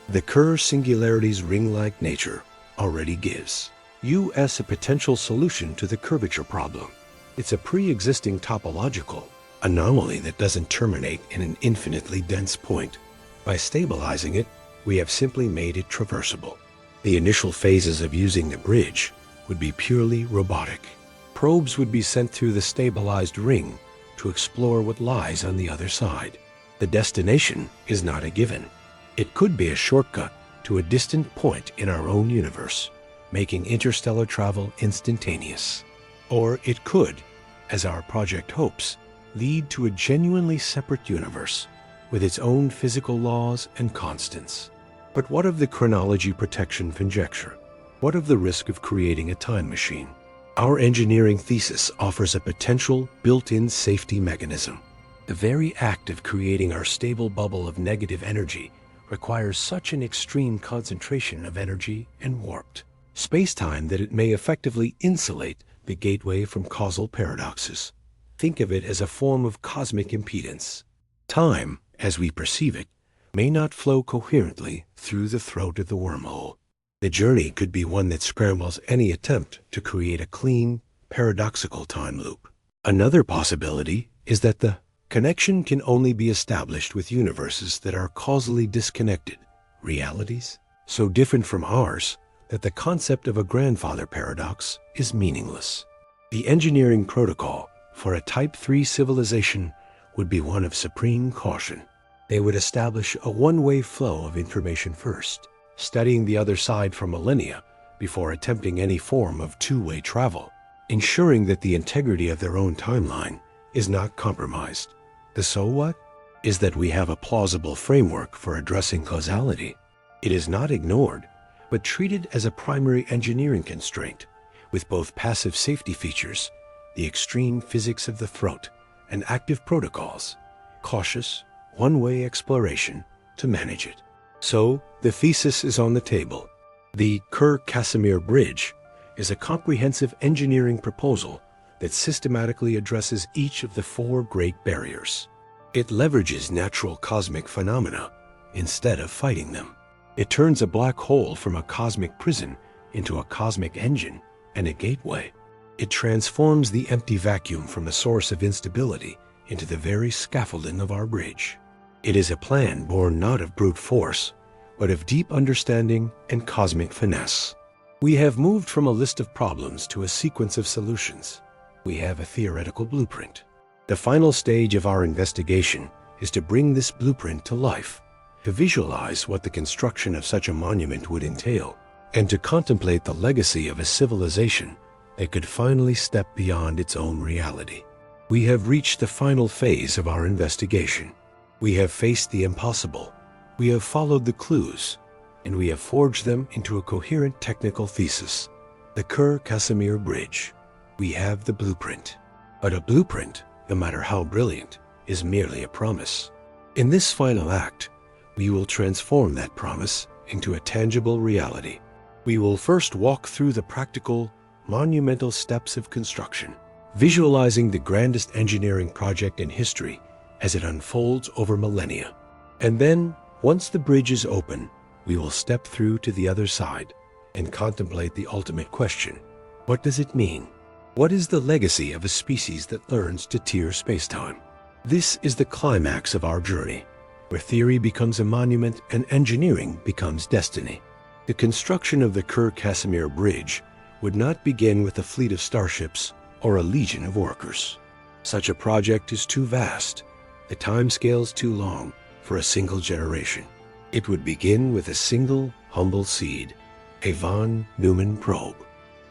The Kerr singularity's ring-like nature already gives us a potential solution to the curvature problem. It's a pre-existing topological anomaly that doesn't terminate in an infinitely dense point. By stabilizing it, we have simply made it traversable. The initial phases of using the bridge would be purely robotic. Probes would be sent through the stabilized ring to explore what lies on the other side. The destination is not a given. It could be a shortcut to a distant point in our own universe, making interstellar travel instantaneous. Or it could, as our project hopes, lead to a genuinely separate universe with its own physical laws and constants. But what of the chronology protection conjecture? What of the risk of creating a time machine? Our engineering thesis offers a potential built-in safety mechanism. The very act of creating our stable bubble of negative energy requires such an extreme concentration of energy and warped space-time that it may effectively insulate the gateway from causal paradoxes. Think of it as a form of cosmic impedance. Time, as we perceive it, may not flow coherently through the throat of the wormhole. The journey could be one that scrambles any attempt to create a clean, paradoxical time loop. Another possibility is that the connection can only be established with universes that are causally disconnected, realities so different from ours that the concept of a grandfather paradox is meaningless. The engineering protocol for a Type 3 civilization would be one of supreme caution. They would establish a one-way flow of information first, studying the other side for millennia before attempting any form of two-way travel, ensuring that the integrity of their own timeline is not compromised. The so what is that we have a plausible framework for addressing causality. It is not ignored, but treated as a primary engineering constraint, with both passive safety features, the extreme physics of the throat, and active protocols, cautious, one-way exploration to manage it. So, the thesis is on the table. The Kerr-Casimir Bridge is a comprehensive engineering proposal that systematically addresses each of the four great barriers. It leverages natural cosmic phenomena instead of fighting them. It turns a black hole from a cosmic prison into a cosmic engine and a gateway. It transforms the empty vacuum from a source of instability into the very scaffolding of our bridge. It is a plan born not of brute force, but of deep understanding and cosmic finesse. We have moved from a list of problems to a sequence of solutions. We have a theoretical blueprint. The final stage of our investigation is to bring this blueprint to life, to visualize what the construction of such a monument would entail, and to contemplate the legacy of a civilization that could finally step beyond its own reality. We have reached the final phase of our investigation. We have faced the impossible. We have followed the clues, and we have forged them into a coherent technical thesis. The Kerr-Casimir Bridge. We have the blueprint. But a blueprint, no matter how brilliant, is merely a promise. In this final act, we will transform that promise into a tangible reality. We will first walk through the practical, monumental steps of construction, visualizing the grandest engineering project in history as it unfolds over millennia. And then, once the bridge is open, we will step through to the other side and contemplate the ultimate question. What does it mean? What is the legacy of a species that learns to tier spacetime? This is the climax of our journey, where theory becomes a monument and engineering becomes destiny. The construction of the Kerr-Casimir Bridge would not begin with a fleet of starships or a legion of workers. Such a project is too vast, the timescales too long for a single generation. It would begin with a single, humble seed, a von Neumann probe,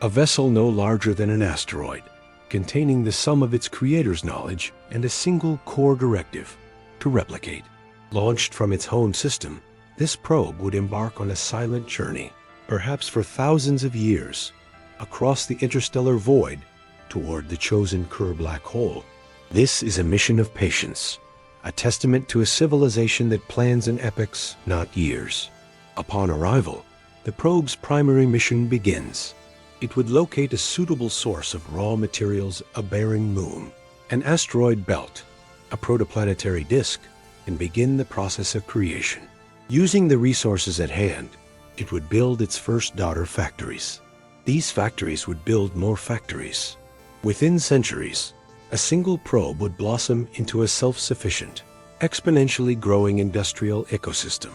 a vessel no larger than an asteroid, containing the sum of its creator's knowledge and a single core directive: to replicate. Launched from its home system, this probe would embark on a silent journey, perhaps for thousands of years, across the interstellar void toward the chosen Kerr black hole. This is a mission of patience, a testament to a civilization that plans in epochs, not years. Upon arrival, the probe's primary mission begins. It would locate a suitable source of raw materials, a barren moon, an asteroid belt, a protoplanetary disk, and begin the process of creation. Using the resources at hand, it would build its first daughter factories. These factories would build more factories. Within centuries, a single probe would blossom into a self-sufficient, exponentially growing industrial ecosystem,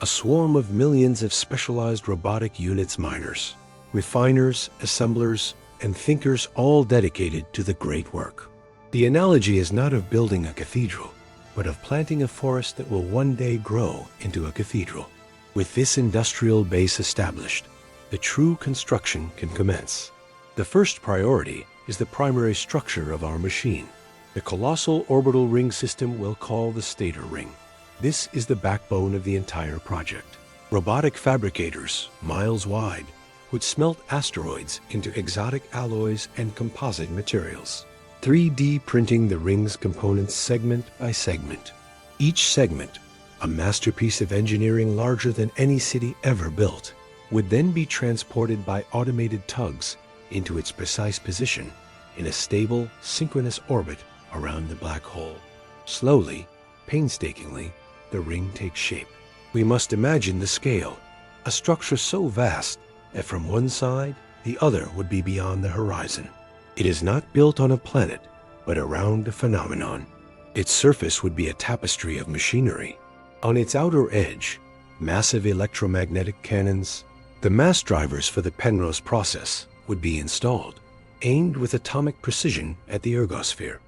a swarm of millions of specialized robotic units miners, refiners, assemblers, and thinkers all dedicated to the great work. The analogy is not of building a cathedral, but of planting a forest that will one day grow into a cathedral. With this industrial base established, the true construction can commence. The first priority is the primary structure of our machine. The colossal orbital ring system we'll call the stator ring. This is the backbone of the entire project. Robotic fabricators, miles wide, would smelt asteroids into exotic alloys and composite materials, 3D printing the ring's components segment by segment. Each segment, a masterpiece of engineering larger than any city ever built, would then be transported by automated tugs into its precise position in a stable, synchronous orbit around the black hole. Slowly, painstakingly, the ring takes shape. We must imagine the scale, a structure so vast that from one side, the other would be beyond the horizon. It is not built on a planet, but around a phenomenon. Its surface would be a tapestry of machinery. On its outer edge, massive electromagnetic cannons, the mass drivers for the Penrose process, would be installed, aimed with atomic precision at the ergosphere.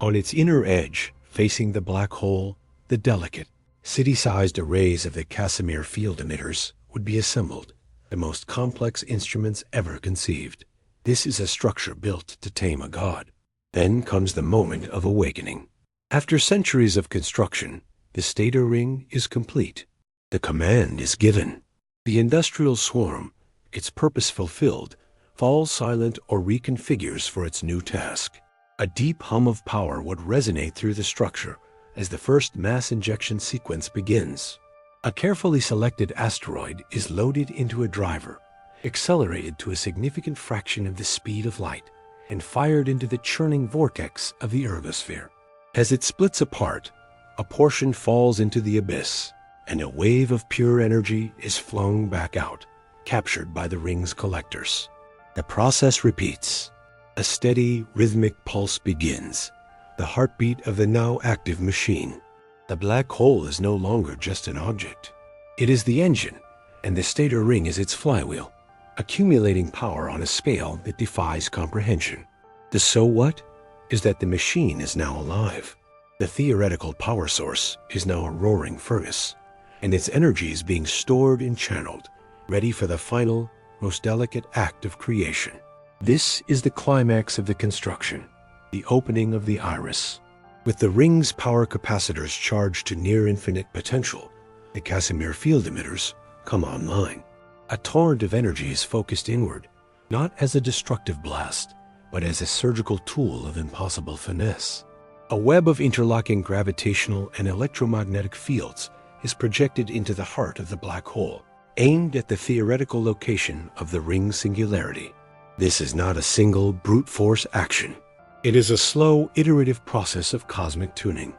On its inner edge, facing the black hole, the delicate, city-sized arrays of the Casimir field emitters would be assembled, the most complex instruments ever conceived. This is a structure built to tame a god. Then comes the moment of awakening. After centuries of construction, the stator ring is complete. The command is given. The industrial swarm, its purpose fulfilled, falls silent or reconfigures for its new task. A deep hum of power would resonate through the structure as the first mass injection sequence begins. A carefully selected asteroid is loaded into a driver, accelerated to a significant fraction of the speed of light, and fired into the churning vortex of the ergosphere. As it splits apart, a portion falls into the abyss, and a wave of pure energy is flung back out, captured by the ring's collectors. The process repeats. A steady, rhythmic pulse begins, the heartbeat of the now active machine. The black hole is no longer just an object. It is the engine, and the stator ring is its flywheel, accumulating power on a scale that defies comprehension. The so what is that the machine is now alive. The theoretical power source is now a roaring furnace, and its energy is being stored and channeled, ready for the final, most delicate act of creation. This is the climax of the construction, the opening of the iris. With the ring's power capacitors charged to near infinite potential, the Casimir field emitters come online. A torrent of energy is focused inward, not as a destructive blast, but as a surgical tool of impossible finesse. A web of interlocking gravitational and electromagnetic fields is projected into the heart of the black hole, aimed at the theoretical location of the ring's singularity. This is not a single brute force action. It is a slow, iterative process of cosmic tuning.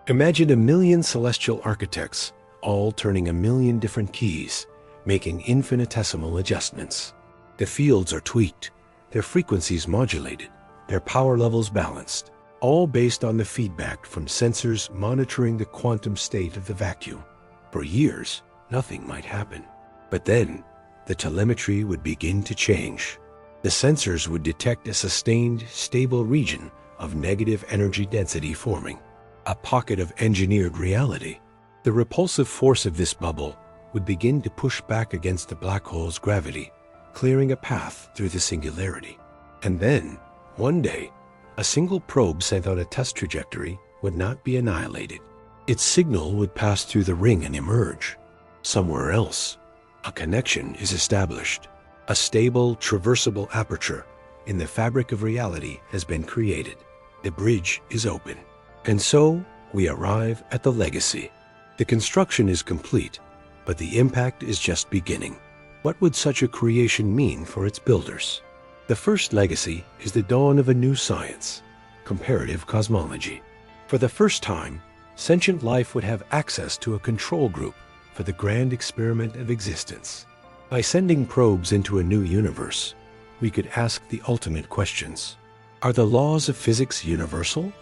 Imagine 1,000,000 celestial architects, all turning 1,000,000 different keys, making infinitesimal adjustments. The fields are tweaked, their frequencies modulated, their power levels balanced, all based on the feedback from sensors monitoring the quantum state of the vacuum. For years, nothing might happen. But then, the telemetry would begin to change. The sensors would detect a sustained, stable region of negative energy density forming, a pocket of engineered reality. The repulsive force of this bubble would begin to push back against the black hole's gravity, clearing a path through the singularity. And then, one day, a single probe sent on a test trajectory would not be annihilated. Its signal would pass through the ring and emerge. Somewhere else, a connection is established. A stable, traversable aperture in the fabric of reality has been created. The bridge is open. And so, we arrive at the legacy. The construction is complete, but the impact is just beginning. What would such a creation mean for its builders? The first legacy is the dawn of a new science, comparative cosmology. For the first time, sentient life would have access to a control group for the grand experiment of existence. By sending probes into a new universe, we could ask the ultimate questions. Are the laws of physics universal,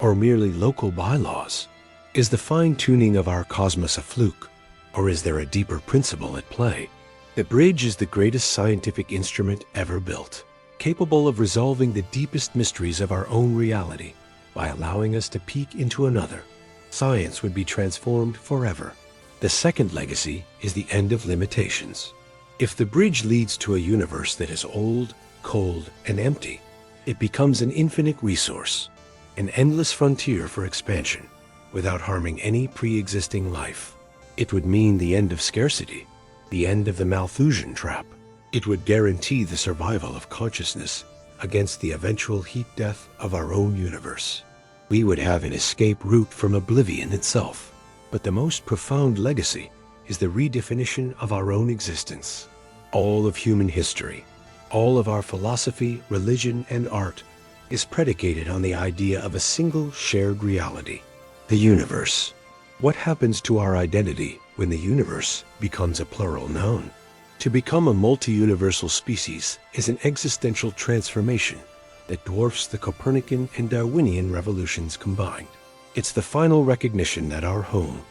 or merely local bylaws? Is the fine-tuning of our cosmos a fluke, or is there a deeper principle at play? The bridge is the greatest scientific instrument ever built, capable of resolving the deepest mysteries of our own reality by allowing us to peek into another. Science would be transformed forever. The second legacy is the end of limitations. If the bridge leads to a universe that is old, cold, and empty, it becomes an infinite resource, an endless frontier for expansion, without harming any pre-existing life. It would mean the end of scarcity, the end of the Malthusian trap. It would guarantee the survival of consciousness against the eventual heat death of our own universe. We would have an escape route from oblivion itself. But the most profound legacy is the redefinition of our own existence. All of human history, all of our philosophy, religion, and art is predicated on the idea of a single shared reality, the universe. What happens to our identity when the universe becomes a plural noun? To become a multi-universal species is an existential transformation, that dwarfs the Copernican and Darwinian revolutions combined. It's the final recognition that our home,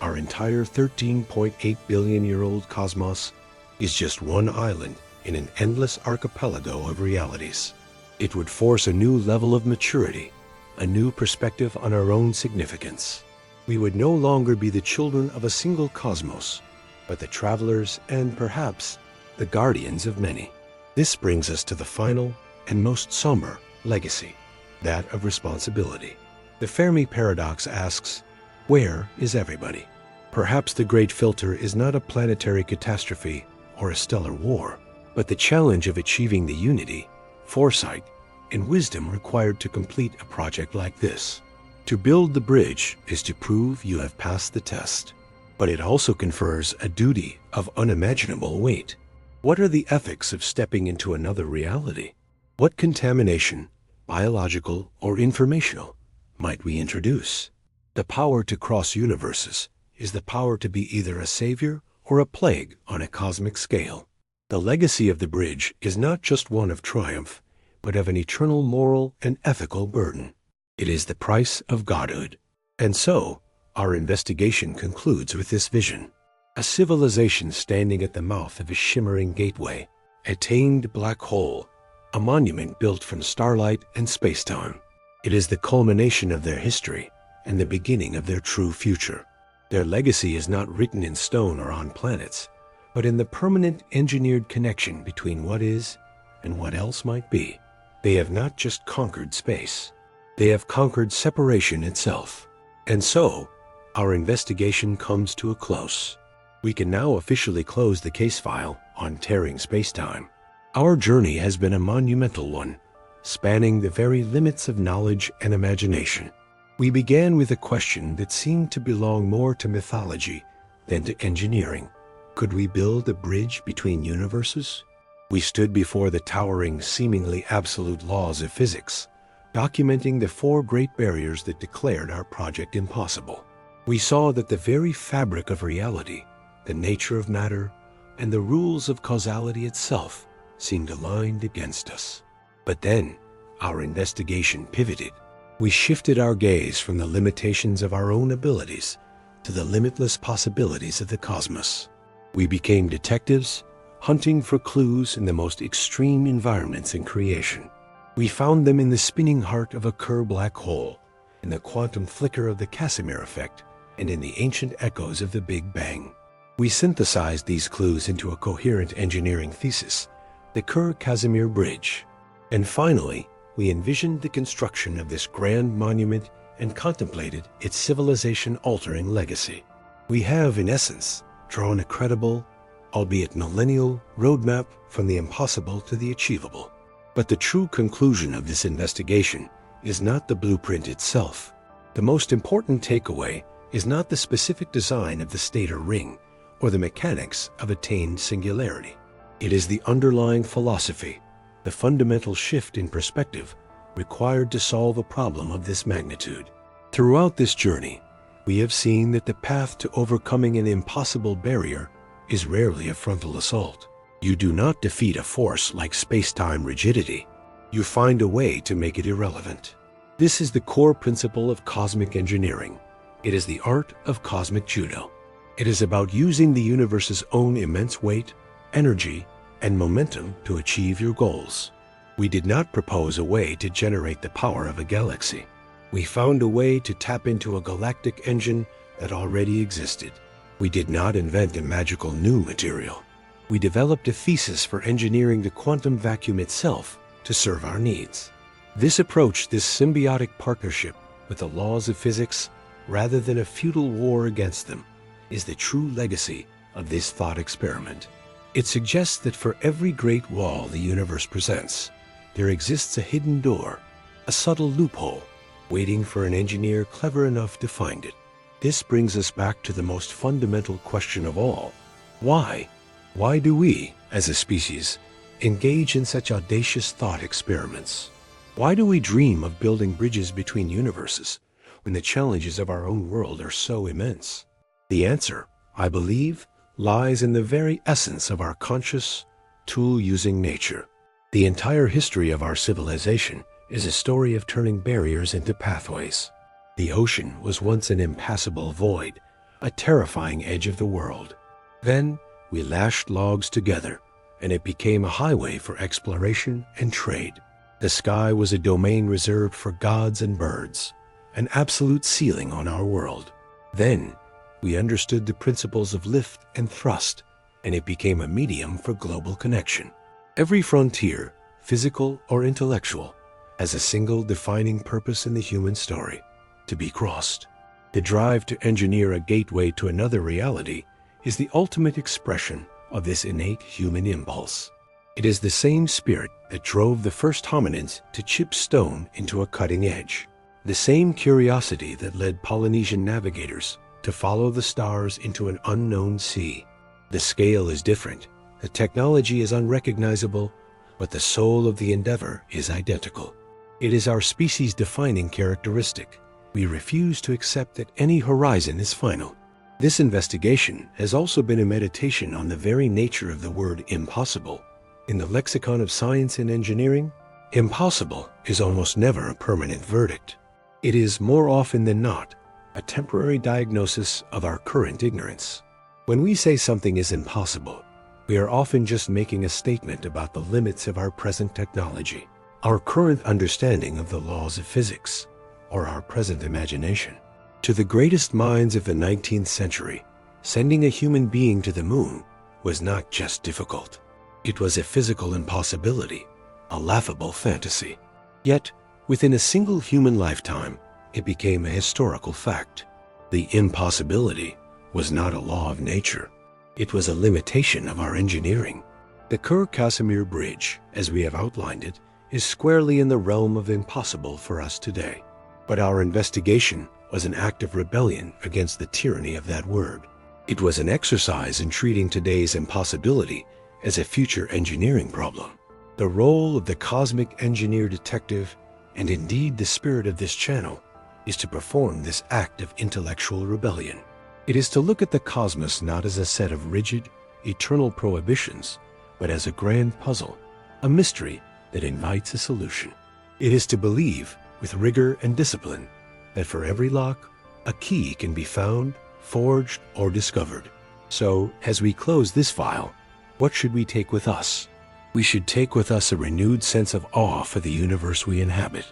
our entire 13.8 billion-year-old cosmos, is just one island in an endless archipelago of realities. It would force a new level of maturity, a new perspective on our own significance. We would no longer be the children of a single cosmos, but the travelers and perhaps the guardians of many. This brings us to the final and most somber legacy, that of responsibility. The Fermi paradox asks, where is everybody? Perhaps the great filter is not a planetary catastrophe or a stellar war, but the challenge of achieving the unity, foresight, and wisdom required to complete a project like this. To build the bridge is to prove you have passed the test, but it also confers a duty of unimaginable weight. What are the ethics of stepping into another reality? What contamination, biological or informational, might we introduce? The power to cross universes is the power to be either a savior or a plague on a cosmic scale. The legacy of the bridge is not just one of triumph, but of an eternal moral and ethical burden. It is the price of godhood. And so, our investigation concludes with this vision. A civilization standing at the mouth of a shimmering gateway, a tamed black hole, a monument built from starlight and spacetime. It is the culmination of their history and the beginning of their true future. Their legacy is not written in stone or on planets, but in the permanent engineered connection between what is and what else might be. They have not just conquered space, they have conquered separation itself. And so, our investigation comes to a close. We can now officially close the case file on tearing spacetime. Our journey has been a monumental one, spanning the very limits of knowledge and imagination. We began with a question that seemed to belong more to mythology than to engineering. Could we build a bridge between universes? We stood before the towering, seemingly absolute laws of physics, documenting the four great barriers that declared our project impossible. We saw that the very fabric of reality, the nature of matter, and the rules of causality itself seemed aligned against us. But then, our investigation pivoted. We shifted our gaze from the limitations of our own abilities to the limitless possibilities of the cosmos. We became detectives, hunting for clues in the most extreme environments in creation. We found them in the spinning heart of a Kerr black hole, in the quantum flicker of the Casimir effect, and in the ancient echoes of the Big Bang. We synthesized these clues into a coherent engineering thesis, the Kerr-Casimir Bridge. And finally, we envisioned the construction of this grand monument and contemplated its civilization-altering legacy. We have, in essence, drawn a credible, albeit millennial, roadmap from the impossible to the achievable. But the true conclusion of this investigation is not the blueprint itself. The most important takeaway is not the specific design of the stator ring or the mechanics of attained singularity. It is the underlying philosophy, the fundamental shift in perspective required to solve a problem of this magnitude. Throughout this journey, we have seen that the path to overcoming an impossible barrier is rarely a frontal assault. You do not defeat a force like space-time rigidity. You find a way to make it irrelevant. This is the core principle of cosmic engineering. It is the art of cosmic judo. It is about using the universe's own immense weight, energy, and momentum to achieve your goals. We did not propose a way to generate the power of a galaxy. We found a way to tap into a galactic engine that already existed. We did not invent a magical new material. We developed a thesis for engineering the quantum vacuum itself to serve our needs. This approach, this symbiotic partnership with the laws of physics, rather than a futile war against them, is the true legacy of this thought experiment. It suggests that for every great wall the universe presents, there exists a hidden door, a subtle loophole, waiting for an engineer clever enough to find it. This brings us back to the most fundamental question of all. Why? Why do we, as a species, engage in such audacious thought experiments? Why do we dream of building bridges between universes when the challenges of our own world are so immense? The answer, I believe, lies in the very essence of our conscious, tool-using nature. The entire history of our civilization is a story of turning barriers into pathways. The ocean was once an impassable void, a terrifying edge of the world. Then we lashed logs together, and it became a highway for exploration and trade. The sky was a domain reserved for gods and birds, an absolute ceiling on our world. Then we understood the principles of lift and thrust, and it became a medium for global connection. Every frontier, physical or intellectual, has a single defining purpose in the human story: to be crossed. The drive to engineer a gateway to another reality is the ultimate expression of this innate human impulse. It is the same spirit that drove the first hominids to chip stone into a cutting edge, the same curiosity that led Polynesian navigators to follow the stars into an unknown sea. The scale is different, the technology is unrecognizable, but the soul of the endeavor is identical. It is our species' defining characteristic. We refuse to accept that any horizon is final. This investigation has also been a meditation on the very nature of the word impossible. In the lexicon of science and engineering, impossible is almost never a permanent verdict. It is, more often than not, a temporary diagnosis of our current ignorance. When we say something is impossible, we are often just making a statement about the limits of our present technology, our current understanding of the laws of physics, or our present imagination. To the greatest minds of the 19th century, sending a human being to the moon was not just difficult. It was a physical impossibility, a laughable fantasy. Yet, within a single human lifetime, it became a historical fact. The impossibility was not a law of nature. It was a limitation of our engineering. The Kerr-Casimir Bridge, as we have outlined it, is squarely in the realm of impossible for us today. But our investigation was an act of rebellion against the tyranny of that word. It was an exercise in treating today's impossibility as a future engineering problem. The role of the cosmic engineer detective, and indeed the spirit of this channel, is to perform this act of intellectual rebellion. It is to look at the cosmos not as a set of rigid, eternal prohibitions, but as a grand puzzle, a mystery that invites a solution. It is to believe, with rigor and discipline, that for every lock, a key can be found, forged, or discovered. So, as we close this file, what should we take with us? We should take with us a renewed sense of awe for the universe we inhabit,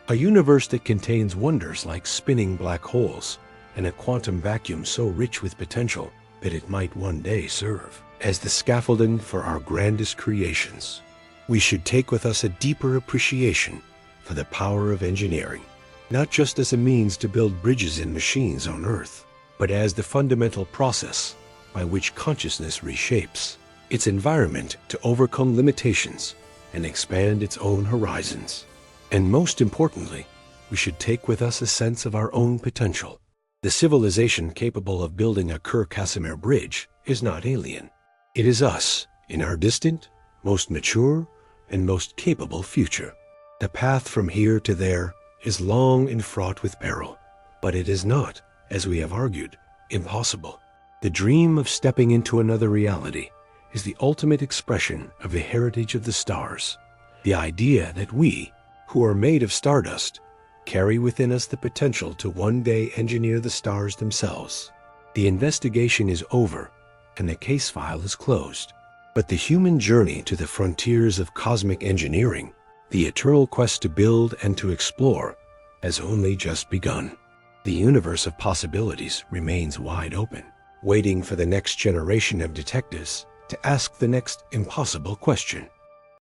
a universe that contains wonders like spinning black holes and a quantum vacuum so rich with potential that it might one day serve as the scaffolding for our grandest creations. We should take with us a deeper appreciation for the power of engineering, not just as a means to build bridges and machines on Earth, but as the fundamental process by which consciousness reshapes its environment to overcome limitations and expand its own horizons. And most importantly, we should take with us a sense of our own potential. The civilization capable of building a Kerr-Casimir bridge is not alien. It is us, in our distant, most mature, and most capable future. The path from here to there is long and fraught with peril, but it is not, as we have argued, impossible. The dream of stepping into another reality is the ultimate expression of the heritage of the stars, the idea that we, who are made of stardust, carry within us the potential to one day engineer the stars themselves. The investigation is over, and the case file is closed. But the human journey to the frontiers of cosmic engineering, the eternal quest to build and to explore, has only just begun. The universe of possibilities remains wide open, waiting for the next generation of detectives to ask the next impossible question.